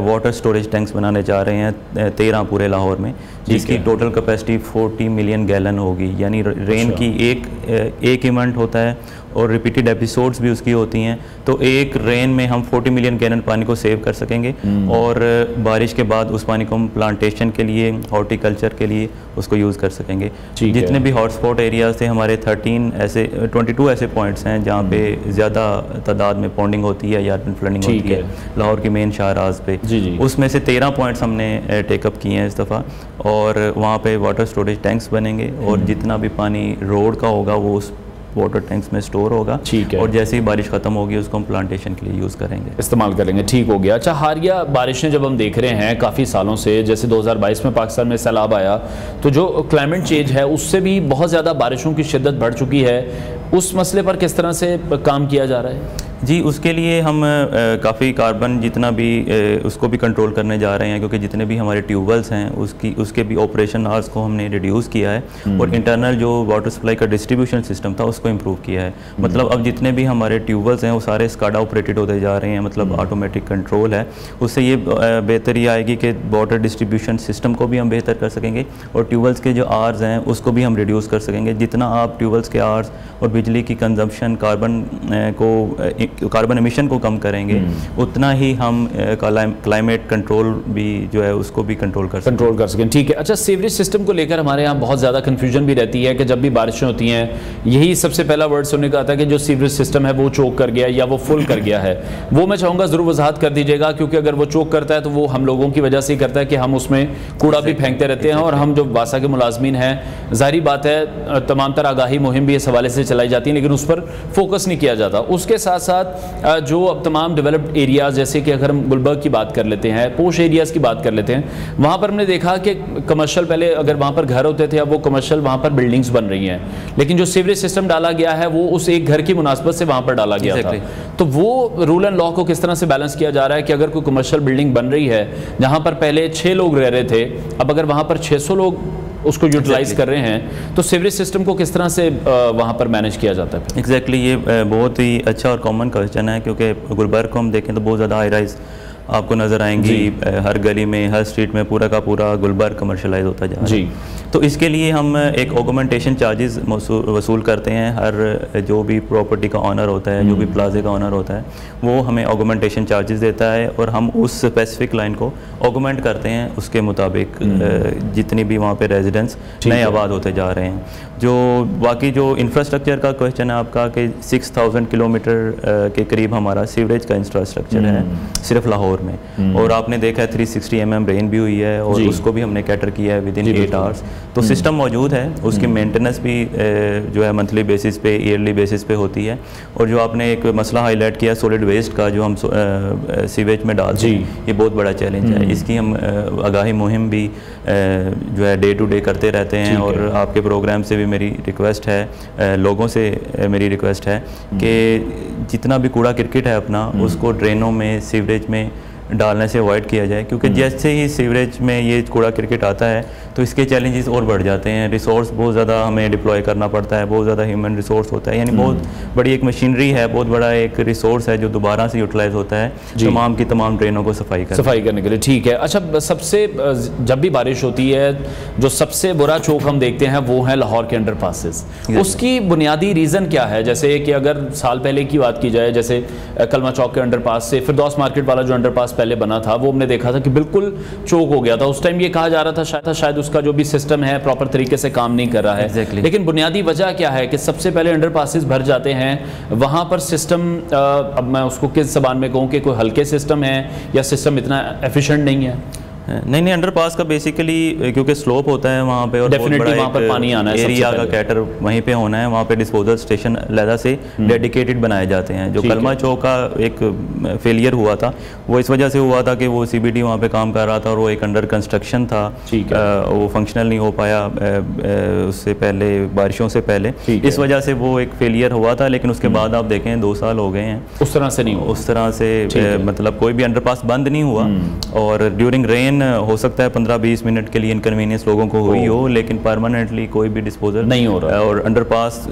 वाटर स्टोरेज टैंक्स बनाने जा रहे हैं 13 पूरे लाहौर में, जिसकी टोटल कैपेसिटी 40 मिलियन गैलन होगी। यानी रेन की एक इवेंट होता है और रिपीटेड एपिसोड्स भी उसकी होती हैं, तो एक रेन में हम 40 मिलियन गैलन पानी को सेव कर सकेंगे। और बारिश के बाद उस पानी को हम प्लांटेशन के लिए, हॉर्टिकल्चर के लिए उसको यूज़ कर सकेंगे। जितने भी हॉटस्पॉट एरियाज़ थे हमारे 22 ऐसे पॉइंट्स हैं जहाँ पे ज़्यादा तादाद में पॉन्डिंग होती है या फ्लडिंग होती है लाहौर की मेन शाहराज पे। उसमें से 13 पॉइंट्स हमने टेकअप किए हैं इस दफ़ा, और वहाँ पे वाटर स्टोरेज टैंक्स बनेंगे और जितना भी पानी रोड का होगा वो उस वाटर टैंक्स में स्टोर होगा। और जैसे ही बारिश ख़त्म होगी उसको हम प्लांटेशन के लिए यूज़ करेंगे,
इस्तेमाल करेंगे। ठीक हो गया। अच्छा, हालिया बारिशें जब हम देख रहे हैं काफ़ी सालों से, जैसे 2022 में पाकिस्तान में सैलाब आया, तो जो क्लाइमेट चेंज है उससे भी बहुत ज़्यादा बारिशों की शिद्दत बढ़ चुकी है। उस मसले पर किस तरह से काम किया जा रहा है?
जी, उसके लिए हम काफ़ी कार्बन जितना भी उसको भी कंट्रोल करने जा रहे हैं, क्योंकि जितने भी हमारे ट्यूबवेल्स हैं उसके भी ऑपरेशन आवर्स को हमने रिड्यूस किया है और इंटरनल जो वाटर सप्लाई का डिस्ट्रीब्यूशन सिस्टम था उसको इम्प्रूव किया है। मतलब अब जितने भी हमारे ट्यूबवेल्स हैं वो सारे स्काडा ऑपरेटेड होते जा रहे हैं, मतलब ऑटोमेटिक कंट्रोल है। उससे ये बेहतरी आएगी कि वाटर डिस्ट्रीब्यूशन सिस्टम को भी हम बेहतर कर सकेंगे और ट्यूबवेल्स के जो आवर्स हैं उसको भी हम रिड्यूस कर सकेंगे। जितना आप ट्यूबवेल्स के आवर्स और बिजली की कंजम्पशन, कार्बन एमिशन को कम करेंगे, उतना ही हम क्लाइमेट कंट्रोल भी जो है उसको भी कंट्रोल कर
सकें। ठीक है। अच्छा, सीवरेज सिस्टम को लेकर हमारे यहाँ बहुत ज़्यादा कन्फ्यूजन भी रहती है कि जब भी बारिशें होती हैं यही सबसे पहला वर्ड सुनने का आता है कि जो सीवरेज सिस्टम है वो चोक कर गया या वो फुल कर गया है। वो मैं चाहूँगा ज़रूर वजाहत कर दीजिएगा, क्योंकि अगर वो चोक करता है तो वो हम लोगों की वजह से ही करता है कि हम उसमें कूड़ा भी फेंकते रहते हैं, और हम जो वासा के मुलाजमीन हैं, जाहिर बात है तमाम तरह आगाही मुहिम भी इस हवाले से चलाई जाती है, लेकिन उस पर फोकस नहीं किया जाता। उसके साथ साथ जो अब तमाम डेवलप्ड एरियाज़, जैसे कि अगर हम गुलबर्ग की बात कर लेते हैं, पोश एरियाज़ की बात कर लेते हैं, वहाँ पर हमने देखा कि कमर्शियल पहले अगर वहाँ पर घर होते थे, अब वो कमर्शियल वहाँ पर बिल्डिंग्स बन रही हैं, लेकिन जो सीवरेज सिस्टम डाला गया है वो उस एक घर की मुनासबत से वहाँ पर डाला गया था। तो वो रूल एंड लॉ को किस तरह से बैलेंस किया जा रहा है कि अगर कोई कमर्शियल बिल्डिंग बन रही है जहाँ पर पहले 6 लोग रह रहे थे, अब अगर वहाँ पर 600 लोग उसको यूटिलाइज कर रहे हैं, तो सीवरेज सिस्टम को किस तरह से वहाँ पर मैनेज किया जाता है?
एग्जैक्टली ये बहुत ही अच्छा और कॉमन क्वेश्चन है, क्योंकि गुलबर्ग को हम देखें तो बहुत ज़्यादा हाई राइज आपको नज़र आएंगी, हर गली में, हर स्ट्रीट में पूरा का पूरा गुलबर्ग कमर्शलाइज होता जा रहा है। तो इसके लिए हम एक ऑगमेंटेशन चार्जेस वसूल करते हैं। हर जो भी प्रॉपर्टी का ऑनर होता है, जो भी प्लाजे का ऑनर होता है, वो हमें ऑगमेंटेशन चार्जेस देता है और हम उस स्पेसिफिक लाइन को ऑगमेंट करते हैं उसके मुताबिक, जितनी भी वहाँ पे रेजिडेंट्स नए आबाद होते जा रहे हैं। जो बाकी जो इंफ्रास्ट्रक्चर का क्वेश्चन है आपका कि 6000 किलोमीटर के करीब हमारा सीवरेज का इंफ्रास्ट्रक्चर है सिर्फ लाहौर में, और आपने देखा है 360 mm रेन भी हुई है और उसको भी हमने कैटर किया है विद इन 8 आवर्स। तो सिस्टम मौजूद है, उसकी मेंटेनेंस भी जो है मंथली बेसिस पे, ईयरली बेसिस पे होती है। और जो आपने एक मसला हाईलाइट किया सॉलिड वेस्ट का, जो हम सीवेज में डालते हैं, ये बहुत बड़ा चैलेंज है। इसकी हम आगाही मुहिम भी जो है डे टू डे करते रहते हैं। और आपके प्रोग्राम से भी मेरी रिक्वेस्ट है, लोगों से मेरी रिक्वेस्ट है कि जितना भी कूड़ा क्रिकेट है अपना, उसको ड्रेनों में, सीवरेज में डालने से अवॉइड किया जाए, क्योंकि जैसे ही सीवरेज में ये कूड़ा क्रिकेट आता है तो इसके चैलेंजेस और बढ़ जाते हैं। रिसोर्स बहुत ज़्यादा हमें डिप्लॉय करना पड़ता है, बहुत ज़्यादा ह्यूमन रिसोर्स होता है, यानी बहुत बड़ी एक मशीनरी है, बहुत बड़ा एक रिसोर्स है जो दोबारा से यूटिलाइज होता है तमाम की तमाम ड्रेनों को सफाई करने
के लिए। ठीक है, अच्छा, सबसे जब भी बारिश होती है जो सबसे बुरा चौक हम देखते हैं वो है लाहौर के अंडरपासेस। उसकी बुनियादी रीज़न क्या है? जैसे कि अगर साल पहले की बात की जाए, जैसे कलमा चौक के अंडरपास से फिरदौस मार्केट वाला जो अंडरपास पहले बना था, वो हमने देखा था कि बिल्कुल चौक हो गया था। उस टाइम ये कहा जा रहा था शायद उसका जो भी सिस्टम है प्रॉपर तरीके से काम नहीं कर रहा है। लेकिन बुनियादी वजह क्या है कि सबसे पहले अंडरपासेस भर जाते हैं, वहां पर सिस्टम, अब मैं उसको किस ज़बान में कहूँ कि कोई हल्के सिस्टम है या सिस्टम इतना एफिशिएंट नहीं है?
नहीं, अंडरपास का बेसिकली क्योंकि स्लोप होता है वहाँ पे और
डेफिनेटली वहाँ पर पानी आना है,
एरिया का कैटर वहीं पे होना है, वहाँ पे डिस्पोजल स्टेशन अलग से डेडिकेटेड बनाए जाते हैं। जो कलमा चौक का एक फेलियर हुआ था वो इस वजह से हुआ था कि वो CBD वहाँ पे काम कर रहा था और वो एक अंडर कंस्ट्रक्शन था, वो फंक्शनल नहीं हो पाया उससे पहले, बारिशों से पहले, इस वजह से वो एक फेलियर हुआ था। लेकिन उसके बाद आप देखें 2 साल हो गए हैं,
उस तरह से नहीं हुआ,
उस तरह से मतलब कोई भी अंडरपास बंद नहीं हुआ। और ड्यूरिंग रेन हो सकता है 15-20 मिनट के लिए इनकन्वीनियंस लोगों को हुई हो, लेकिन परमानेंटली कोई भी डिस्पोजल
नहीं हो रहा,
और अंडरपास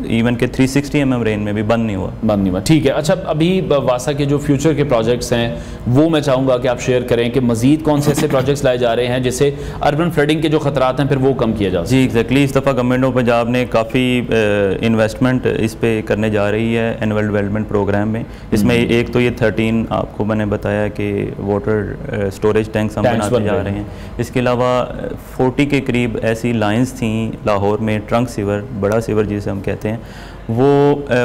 इवन के 360 mm रेन में भी बंद नहीं हुआ।
ठीक है, अच्छा, अभी वासा के जो फ्यूचर के प्रोजेक्ट्स हैं वो मैं चाहूँगा कि आप शेयर करें कि मजीद कौन से ऐसे प्रोजेक्ट्स लाए जा रहे हैं जिससे अर्बन फ्लडिंग के जो खतरात हैं फिर वो कम किया जा सके।
जी एग्जैक्टली, इस दफ़ा गवर्नमेंट ऑफ पंजाब ने काफ़ी इन्वेस्टमेंट इस पे करने जा रही है एनुअल डेवलपमेंट प्रोग्राम में। इसमें एक तो ये 13 आपको मैंने बताया कि वाटर स्टोरेज टैंक्स हम बनाते जा रहे हैं। इसके अलावा 40 के करीब ऐसी लाइंस थी लाहौर में, ट्रंक सीवर, बड़ा सीवर जिसे हम कहते हैं, वो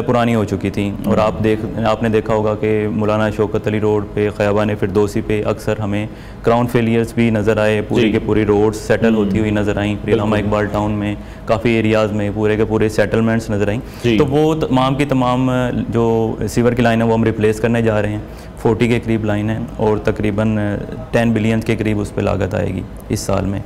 पुरानी हो चुकी थी। और आपने देखा होगा कि मौलाना शौकत अली रोड पे, ख़याबान फिरदौसी पे अक्सर हमें ग्राउंड फेलियर्स भी नज़र आए, पूरी के पूरी रोड्स सेटल होती हुई नज़र आई। अल्लामा इकबाल टाउन में काफ़ी एरियाज़ में पूरे के पूरे सेटलमेंट्स नज़र आई। तो वो तमाम की तमाम जो सीवर की लाइन है वो हम रिप्लेस करने जा रहे हैं। 40 के करीब लाइन है और तकरीबन 10 बिलियन के करीब उस पर लागत आएगी इस साल में।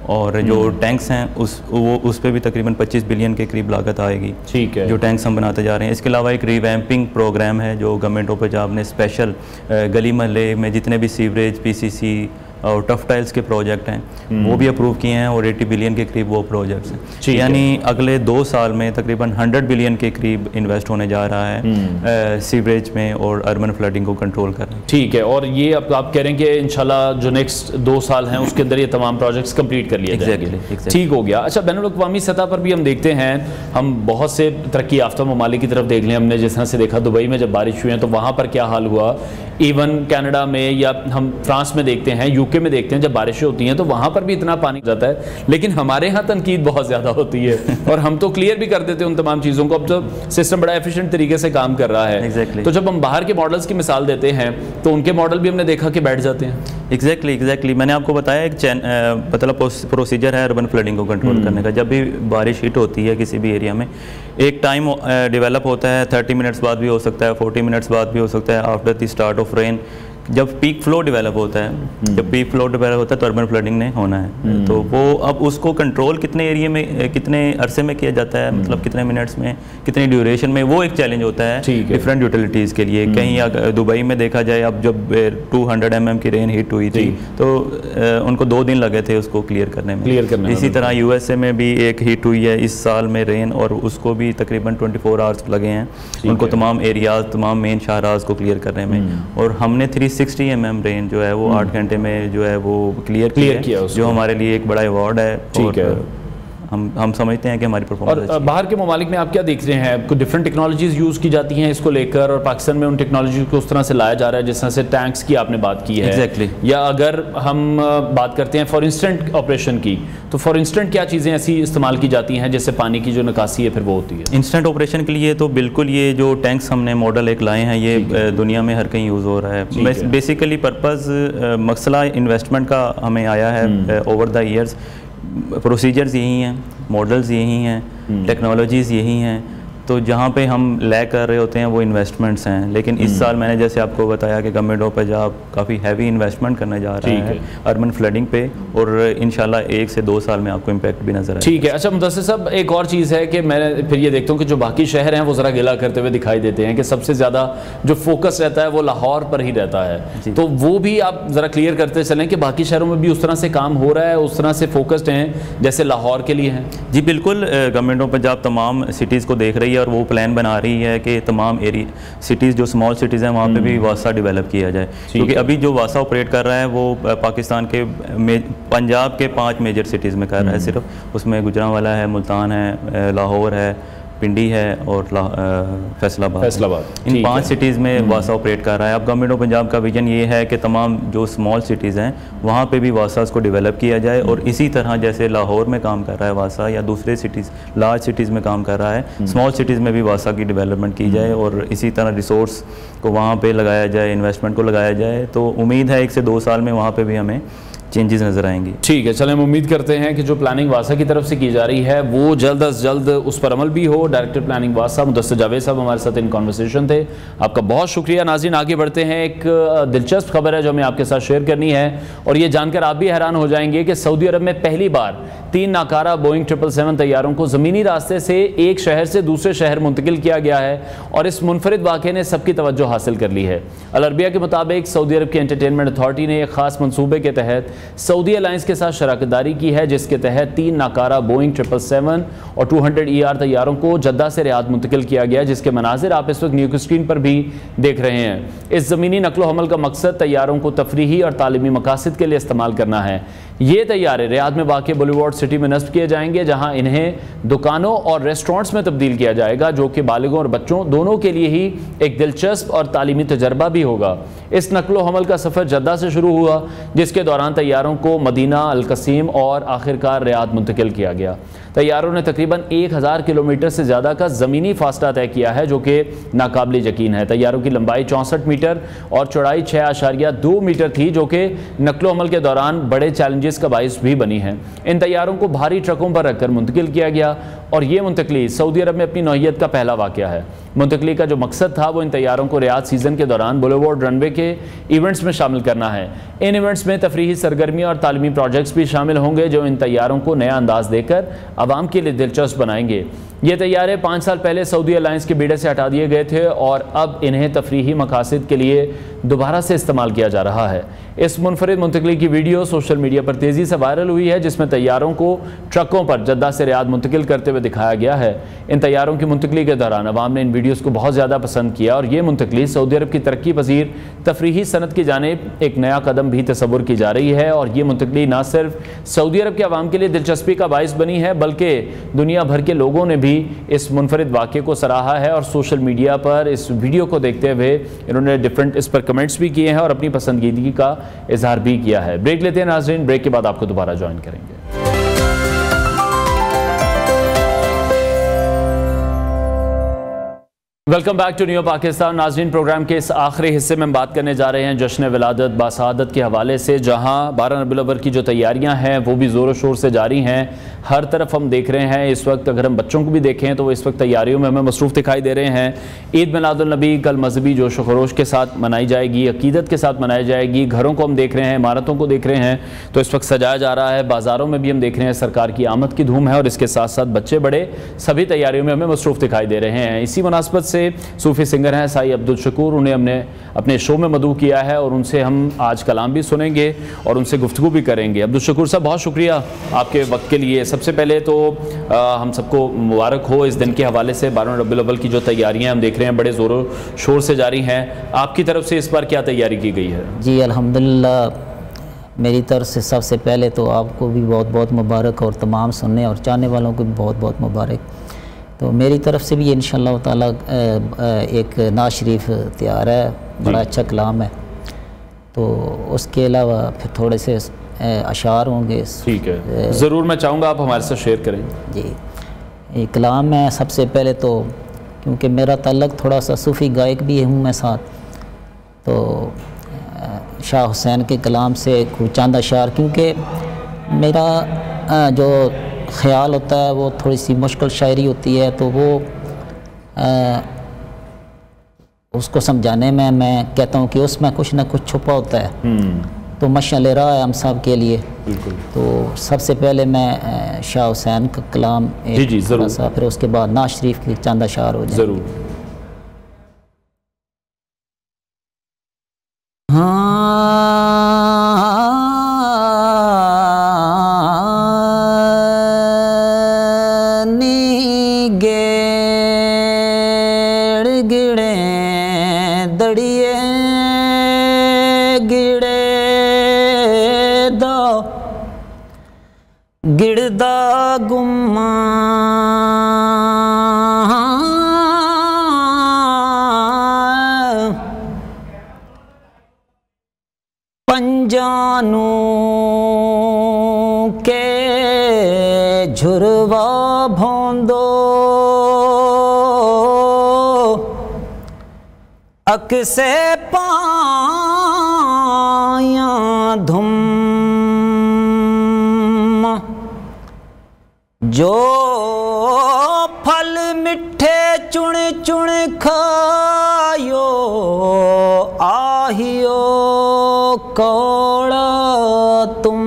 और जो टैंक्स हैं उस पे भी तकरीबन 25 बिलियन के करीब लागत आएगी।
ठीक है,
जो टैंक्स हम बनाते जा रहे हैं। इसके अलावा एक रिवैम्पिंग प्रोग्राम है जो गवर्नमेंट ऑफ पंजाब ने स्पेशल गली महल्ले में जितने भी सीवरेज, PCC और टफ टाइल्स के प्रोजेक्ट हैं वो भी अप्रूव किए हैं और 80 बिलियन के करीब वो प्रोजेक्ट्स हैं। यानी अगले 2 साल में तकरीबन 100 बिलियन के करीब इन्वेस्ट होने जा रहा है सीवरेज में और अर्बन फ्लडिंग को कंट्रोल करने।
ठीक है, और ये अब आप कह रहे हैं कि इंशाल्लाह जो नेक्स्ट 2 साल हैं उसके अंदर ये तमाम प्रोजेक्ट्स कंप्लीट कर लिए जाएंगे। ठीक हो गया। अच्छा, बैनुल-अक़वामी सतह पर भी हम देखते हैं, हम बहुत से तरक्की याफ्ता ममालिक की तरफ देख लें, हमने जिस तरह से देखा दुबई में जब बारिश हुई है तो वहाँ पर क्या हाल हुआ, इवन कनाडा में या हम फ्रांस में देखते हैं, UK में देखते हैं, जब बारिशें होती हैं तो वहाँ पर भी इतना पानी जाता है। लेकिन हमारे यहाँ तनकीद बहुत ज़्यादा होती है और हम तो क्लियर भी कर देते हैं उन तमाम चीज़ों को। अब तो सिस्टम बड़ा एफिशिएंट तरीके से काम कर रहा है। तो जब हम बाहर के मॉडल्स की मिसाल देते हैं तो उनके मॉडल भी हमने देखा कि बैठ जाते हैं।
एग्जैक्टली मैंने आपको बताया एक मतलब प्रोसीजर है अर्बन फ्लडिंग को कंट्रोल करने का। जब भी बारिश हिट होती है किसी भी एरिया में, एक टाइम डेवलप होता है, 30 मिनट्स बाद भी हो सकता है, 40 मिनट्स बाद भी हो सकता है, after the start of rain. जब पीक फ्लो डेवलप होता है, जब पीक फ्लो डेवलप होता है तो अर्बन फ्लडिंग ने होना है। तो वो अब उसको कंट्रोल कितने एरिया में, कितने अरसे में किया जाता है, मतलब कितने मिनट्स में, कितनी ड्यूरेशन में, वो एक चैलेंज होता है डिफरेंट यूटिलिटीज़ के लिए। कहीं दुबई में देखा जाए, अब जब 200 mm की रेन हिट हुई थी तो उनको 2 दिन लगे थे उसको क्लियर करने में। इसी तरह USA में भी एक हिट हुई है इस साल में रेन, और उसको भी तकरीबन 24 आवर्स लगे हैं उनको तमाम एरियाज, तमाम मेन शाहराज को क्लियर करने में। और हमने 360 mm रेन जो है वो 8 घंटे में जो है वो क्लियर किया, जो हमारे लिए एक बड़ा अवार्ड है।
ठीक है,
हम समझते हैं कि हमारी परफॉर्मेंस।
और बाहर के ममालिक में आप क्या देख रहे हैं, कुछ डिफरेंट टेक्नोलॉजीज़ यूज़ की जाती हैं इसको लेकर, और पाकिस्तान में उन टेक्नोलॉजी को उस तरह से लाया जा रहा है जिस तरह से टैंक्स की आपने बात की है।
Exactly.
या अगर हम बात करते हैं फॉर इंस्टेंट ऑपरेशन की, तो फॉर इंस्टेंट क्या चीज़ें ऐसी इस्तेमाल की जाती हैं जिससे पानी की जो निकासी है फिर वो होती है?
इंस्टेंट ऑपरेशन के लिए तो बिल्कुल ये जो टैंक्स हमने मॉडल एक लाए हैं, ये दुनिया में हर कहीं यूज़ हो रहा है। बेसिकली पर्पज़ मसला इन्वेस्टमेंट का हमें आया है ओवर द ईयर्स प्रोसीजर्स यही हैं, मॉडल्स यही हैं, टेक्नोलॉजीज़ यही हैं। तो जहाँ पे हम लैग कर रहे होते हैं वो इन्वेस्टमेंट्स हैं। लेकिन इस साल मैंने जैसे आपको बताया कि गवर्नमेंट ऑफ पंजाब काफ़ी हैवी इन्वेस्टमेंट करने जा रहा है अर्बन फ्लडिंग पे, और इंशाल्लाह 1 से 2 साल में आपको इम्पैक्ट भी नजर आए।
ठीक है। अच्छा मुदस्सिर साहब, एक और चीज़ है कि मैं फिर ये देखता हूँ कि जो बाकी शहर हैं वो ज़रा गिला करते हुए दिखाई देते हैं कि सबसे ज़्यादा जो फोकस रहता है वो लाहौर पर ही रहता है। तो वो भी आप ज़रा क्लियर करते चलें कि बाकी शहरों में भी उस तरह से काम हो रहा है, उस तरह से फोकस्ड हैं जैसे लाहौर के लिए हैं? जी
बिल्कुल, गवर्नमेंट ऑफ पंजाब तमाम सिटीज़ को देख रही है और वो प्लान बना रही है कि तमाम सिटीज़ जो स्मॉल सिटीज़ हैं वहाँ पे भी वासा डेवलप किया जाए, क्योंकि अभी जो वासा ऑपरेट कर रहा है वो पाकिस्तान के पंजाब के 5 मेजर सिटीज़ में कर रहा है सिर्फ। उसमें गुजरांवाला है, मुल्तान है, लाहौर है, पिंडी है और फैसलाबाद। इन 5 सिटीज़ में वासा ऑपरेट कर रहा है। अब गवर्नमेंट ऑफ पंजाब का विजन ये है कि तमाम जो स्मॉल सिटीज़ हैं वहाँ पे भी वासास को डेवलप किया जाए, और इसी तरह जैसे लाहौर में काम कर रहा है वासा, या दूसरे सिटीज़ लार्ज सिटीज़ में काम कर रहा है, स्मॉल सिटीज़ में भी वासा की डेवलपमेंट की जाए और इसी तरह रिसोर्स को वहाँ पर लगाया जाए, इन्वेस्टमेंट को लगाया जाए। तो उम्मीद है 1 से 2 साल में वहाँ पर भी हमें चेंजेस नज़र आएंगी।
ठीक है, चलें हम उम्मीद करते हैं कि जो प्लानिंग वासा की तरफ से की जा रही है वो जल्द अज जल्द उस पर अमल भी हो। डायरेक्टर प्लानिंग वासा मुदस्सिर जावेद साहब हमारे साथ इन कॉन्वर्सेशन थे, आपका बहुत शुक्रिया। नाज़रीन आगे बढ़ते हैं, एक दिलचस्प खबर है जो हमें आपके साथ शेयर करनी है, और ये जानकर आप भी हैरान हो जाएंगे कि सऊदी अरब में पहली बार 3 नाकारा बोइंग 777 तैयारों को ज़मीनी रास्ते से एक शहर से दूसरे शहर मुंतकिल किया गया है, और इस मुनफरिद वाक़े ने सबकी तवज्जो हासिल कर ली है। अल अरबिया के मुताबिक सऊदी अरब की एंटरटेनमेंट अथॉरिटी ने एक खास मनसूबे के तहत सऊदी अलायंस के साथ शराकतदारी की है, जिसके तहत 3 नाकारा बोइंग 777 और 200ER तैयारों को जद्दा से रियाद मुंतकिल किया गया, जिसके मनाजिर आप इस वक्त न्यूज़ स्क्रीन पर भी देख रहे हैं। इस ज़मीनी नकलो हमल का मकसद तैयारों को तफरीही और तालीमी मकासद के लिए इस्तेमाल करना है। ये तैयारे रियाद में वाक़ बॉलीवुड सिटी में नस्ब किए जाएंगे, जहां इन्हें दुकानों और रेस्टोरेंट्स में तब्दील किया जाएगा, जो कि बालिगों और बच्चों दोनों के लिए ही एक दिलचस्प और तालीमी तजर्बा भी होगा। इस नकलो हमल का सफ़र जद्दा से शुरू हुआ, जिसके दौरान तैयारों को मदीना, अल कसीम और आखिरकार रियाद मुंतकिल किया गया। तैयारों ने तकरीबन 1000 किलोमीटर से ज़्यादा का ज़मीनी फासला तय किया है, जो कि नाकाबिल यकीन है। तैयारों की लंबाई 64 मीटर और चौड़ाई 6.2 मीटर थी, जो कि नकलो हमल के दौरान बड़े चैलेंजेस का बाइस भी बनी है। इन तैयारों को भारी ट्रकों पर रखकर मुंतकिल किया गया, और ये मुंतकली सऊदी अरब में अपनी नौइयत का पहला वाक़या है। मुंतकली का जो मकसद था वो इन तैयारों को रियाद सीज़न के दौरान बॉलीवुड रनवे के इवेंट्स में शामिल करना है। इन इवेंट्स में तफरीही सरगर्मियाँ और तालीमी प्रोजेक्ट्स भी शामिल होंगे, जो इन तैयारों को नया अंदाज देकर आवाम के लिए दिलचस्प बनाएंगे। ये तैयारे 5 साल पहले सऊदी अलायंस के बेड़े से हटा दिए गए थे, और अब इन्हें तफरीही मकासद के लिए दोबारा से इस्तेमाल किया जा रहा है। इस मुनफरिद मुंतकली की वीडियो सोशल मीडिया पर तेज़ी से वायरल हुई है, जिसमें तैयारों को ट्रकों पर जद्दा से रियाद मुंतकिल करते हुए दिखाया गया है। इन तैयारों की मुंतकली के दौरान अवाम ने इन वीडियोज़ को बहुत ज़्यादा पसंद किया, और ये मुंतकली सऊदी अरब की तरक्की पजीर तफरीही सनत की जानिब एक नया कदम भी तस्वुर की जा रही है। और ये मुंतकली न सिर्फ सऊदी अरब के अवाम के लिए दिलचस्पी का बाइस बनी है, बल्कि दुनिया भर के लोगों ने भी इस मुनफरिद वाक़े को सराहा है, और सोशल मीडिया पर इस वीडियो को देखते हुए इन्होंने डिफरेंट इस पर कमेंट्स भी किए हैं और अपनी पसंदीदगी का इजहार भी किया है। ब्रेक लेते हैं नाज़रीन, ब्रेक के बाद आपको दोबारा ज्वाइन करेंगे। Welcome back to new Pakistan. नाज़रीन, प्रोग्राम के इस आखिरी हिस्से में हम बात करने जा रहे हैं जश्न विलादत बासआदत के हवाले से, जहां 12 रबीउल अव्वल की जो तैयारियां हैं वो भी ज़ोर शोर से जारी हैं। हर तरफ हम देख रहे हैं इस वक्त, अगर हम बच्चों को भी देखें तो वो इस वक्त तैयारियों में हमें मसरूफ़ दिखाई दे रहे हैं। ईद मिलादुल नबी कल मजहबी जोश खरोश के साथ मनाई जाएगी, अकीदत के साथ मनाई जाएगी। घरों को हम देख रहे हैं, इमारतों को देख रहे हैं तो इस वक्त सजाया जा रहा है। बाज़ारों में भी हम देख रहे हैं सरकार की आमद की धूम है, और इसके साथ साथ बच्चे बड़े सभी तैयारियों में हमें मसरूफ़ दिखाई दे रहे हैं। इसी मुनासबत से सूफ़ी सिंगर हैं साई अब्दुल शकूर, उन्हें हमने अपने शो में मदऊ किया है, और उनसे हम आज कलाम भी सुनेंगे और उनसे गुफ्तगू भी करेंगे। अब्दुल शकूर साहब, बहुत शुक्रिया आपके वक्त के लिए। सबसे पहले तो हम सबको मुबारक हो इस दिन के हवाले से। 12 रबीउल अव्वल की जो तैयारियां हम देख रहे हैं बड़े ज़ोरों शोर से जारी हैं, आपकी तरफ से इस बार क्या तैयारी की गई है?
जी अल्हम्दुलिल्लाह, मेरी तरफ से सबसे पहले तो आपको भी बहुत बहुत मुबारक, और तमाम सुनने और चाहने वालों को भी बहुत बहुत मुबारक। तो मेरी तरफ से भी इंशाअल्लाह ताला एक नात शरीफ तैयार है, बड़ा अच्छा कलाम है। तो उसके अलावा फिर थोड़े से अशार होंगे।
ठीक है, ज़रूर, मैं चाहूँगा आप हमारे साथ शेयर करें।
जी, ये कलाम है। सबसे पहले तो क्योंकि मेरा ताल्लुक़ थोड़ा सा सूफ़ी गायक भी हूँ मैं साथ, तो शाह हुसैन के कलाम से कुछ चंद अशार, क्योंकि मेरा जो ख्याल होता है वो थोड़ी सी मुश्किल शायरी होती है, तो वो उसको समझाने में मैं कहता हूँ कि उसमें कुछ ना कुछ छुपा होता है। तो मशाल रहा है हम सब के लिए। तो सबसे पहले मैं शाह हुसैन का कलाम थोड़ा सा, फिर उसके बाद नाज शरीफ की चंद अशार हो जाए।
ज़रूर।
गिरदा गुम्मा पंजानू के झुरवा भोंदो अकसे पाया धुम जो फल मिठे चुण चुण खायो आहियो कौड़ा तुम।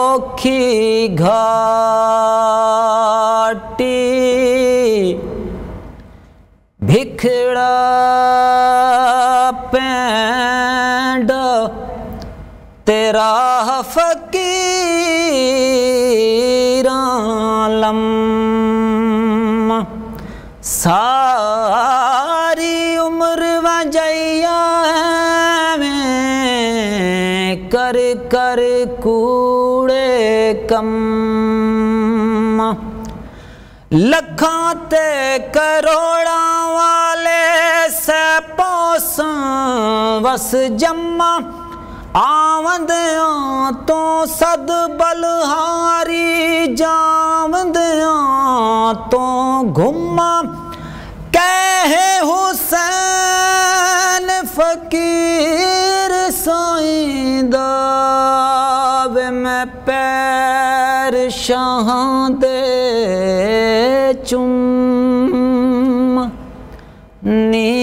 औखी घाटी भिखड़ा पैंड तेरा फकीर आलम सारी उम्र वजैया में कर कर कूड़े कम लखां ते करोड़ा वाले से पोसा वस जम्मा आवंदियां तो सद बलहारी जावंदियां तो घुमा कहे हुसैन फकीर साईंदा वे मैं पैर शाहां दे चुम नी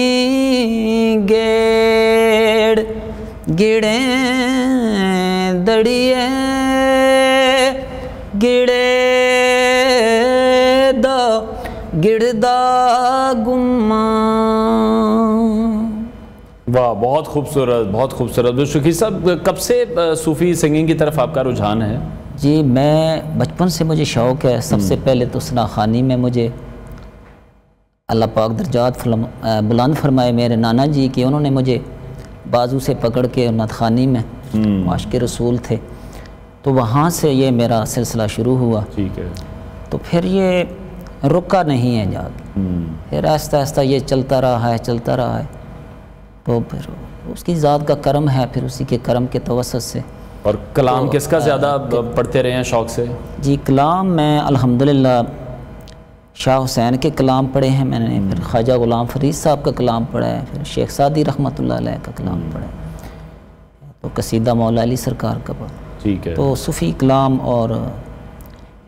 गेड़ गिड़े दड़िए गिड़े द गिड़दा गुम्मा।
वाह, बहुत खूबसूरत, बहुत खूबसूरत। शकील साहब, कब से सूफ़ी सिंगिंग की तरफ आपका रुझान है?
जी, मैं बचपन से मुझे शौक़ है। सबसे पहले तो सना खानी में मुझे अल्लाह पाक दर्जात बुलंद फरमाए मेरे नाना जी की, उन्होंने मुझे बाजू से पकड़ के नत खानी में माशिक़ रसूल थे, तो वहाँ से ये मेरा सिलसिला शुरू हुआ।
ठीक है।
तो फिर ये रुका नहीं है जाके, फिर आहिस्ता आहिस्ता ये चलता रहा है, चलता रहा है। तो फिर उसकी ज़ात का करम है, फिर उसी के करम के तवस्सुत से।
और कलाम किसका ज़्यादा पढ़ते रहे हैं शौक़ से? जी,
कलाम मैं अल्हम्दुलिल्लाह शाह हुसैन के कलाम पढ़े हैं मैंने, फिर ख्वाजा ग़ुलाम फ़रीद साहब का कलाम पढ़ा है, फिर शेख सादी रहमतुल्लाह अलैह का कलाम पढ़ा है, तो कसीदा मौला अली सरकार का पढ़ा।
ठीक है।
तो सूफ़ी कलाम और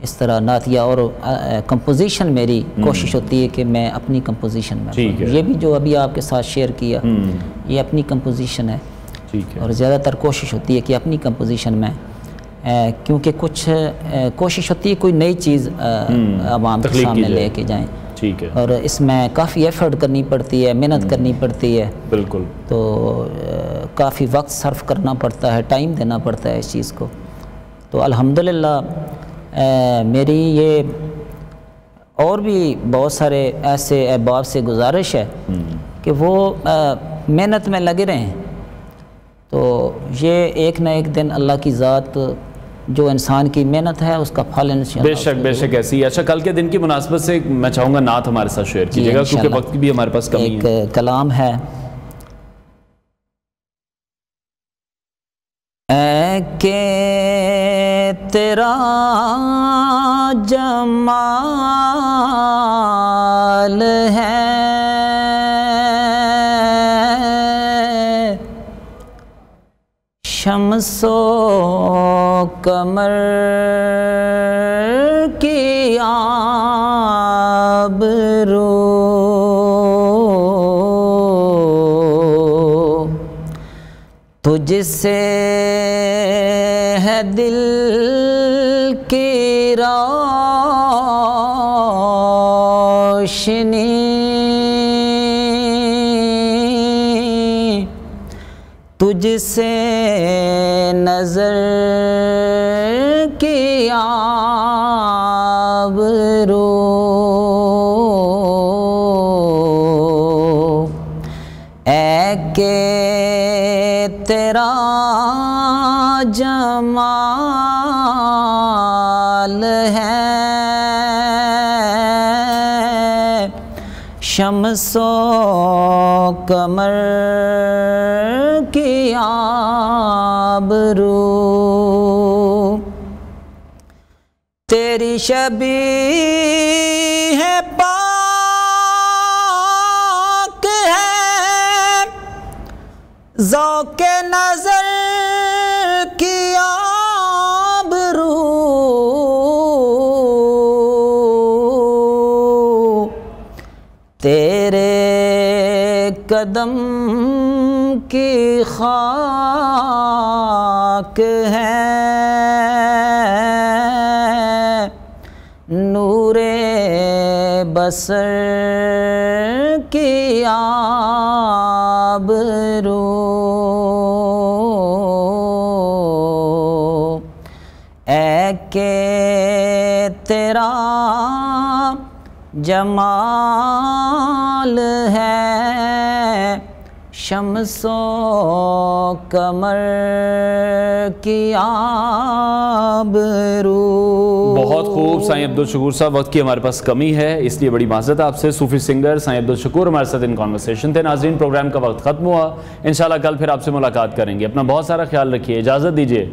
इस तरह नातिया और कंपोजिशन मेरी कोशिश होती है कि मैं अपनी कंपोजिशन में, ये भी जो अभी आपके साथ शेयर किया ये अपनी कंपोजिशन है।
ठीक है।
और ज़्यादातर कोशिश होती है कि अपनी कंपोजिशन में, क्योंकि कुछ कोशिश होती है कोई नई चीज़ आवाम के सामने लेके जाएं।
ठीक है।
और इसमें काफ़ी एफ़र्ट करनी पड़ती है, मेहनत करनी पड़ती है।
बिल्कुल।
तो काफ़ी वक्त सर्फ करना पड़ता है, टाइम देना पड़ता है इस चीज़ को। तो अल्हम्दुलिल्लाह मेरी ये और भी बहुत सारे ऐसे अहबाब से गुजारिश है कि वो मेहनत में लगे रहें, तो ये एक न एक दिन अल्लाह की ज़ात जो इंसान की मेहनत है उसका फल इंशाअल्लाह।
बेशक बेशक ऐसी। अच्छा, कल के दिन की मुनासबत से मैं चाहूँगा नात हमारे साथ शेयर कीजिएगा, क्योंकि वक्त की भी हमारे पास कमी है।
एक कलाम है, के तेरा जमाल शम्सो कमर की आबरू, तुझसे है दिल की रोशनी, तुझसे नजर की आबरू, ऐ के तेरा जमाल है, शम्सो कमर की आबरू, तेरी शबीह है पाक है, ज़ौक़े नज़र की आबरू, तेरे कदम की खाक है, नूरे बसर की आबरू, ऐ के तेरा जमाल है, शम्सो कमर की आबरू।
बहुत खूब साईं अब्दुल शकूर साहब, वक्त की हमारे पास कमी है इसलिए बड़ी माज़रत आपसे। सूफी सिंगर साईं अब्दुल शकूर हमारे साथ इन कॉन्वर्सेशन थे। नाज़रीन, प्रोग्राम का वक्त ख़त्म हुआ, इंशाल्लाह कल फिर आपसे मुलाकात करेंगे। अपना बहुत सारा ख्याल रखिए, इजाज़त दीजिए।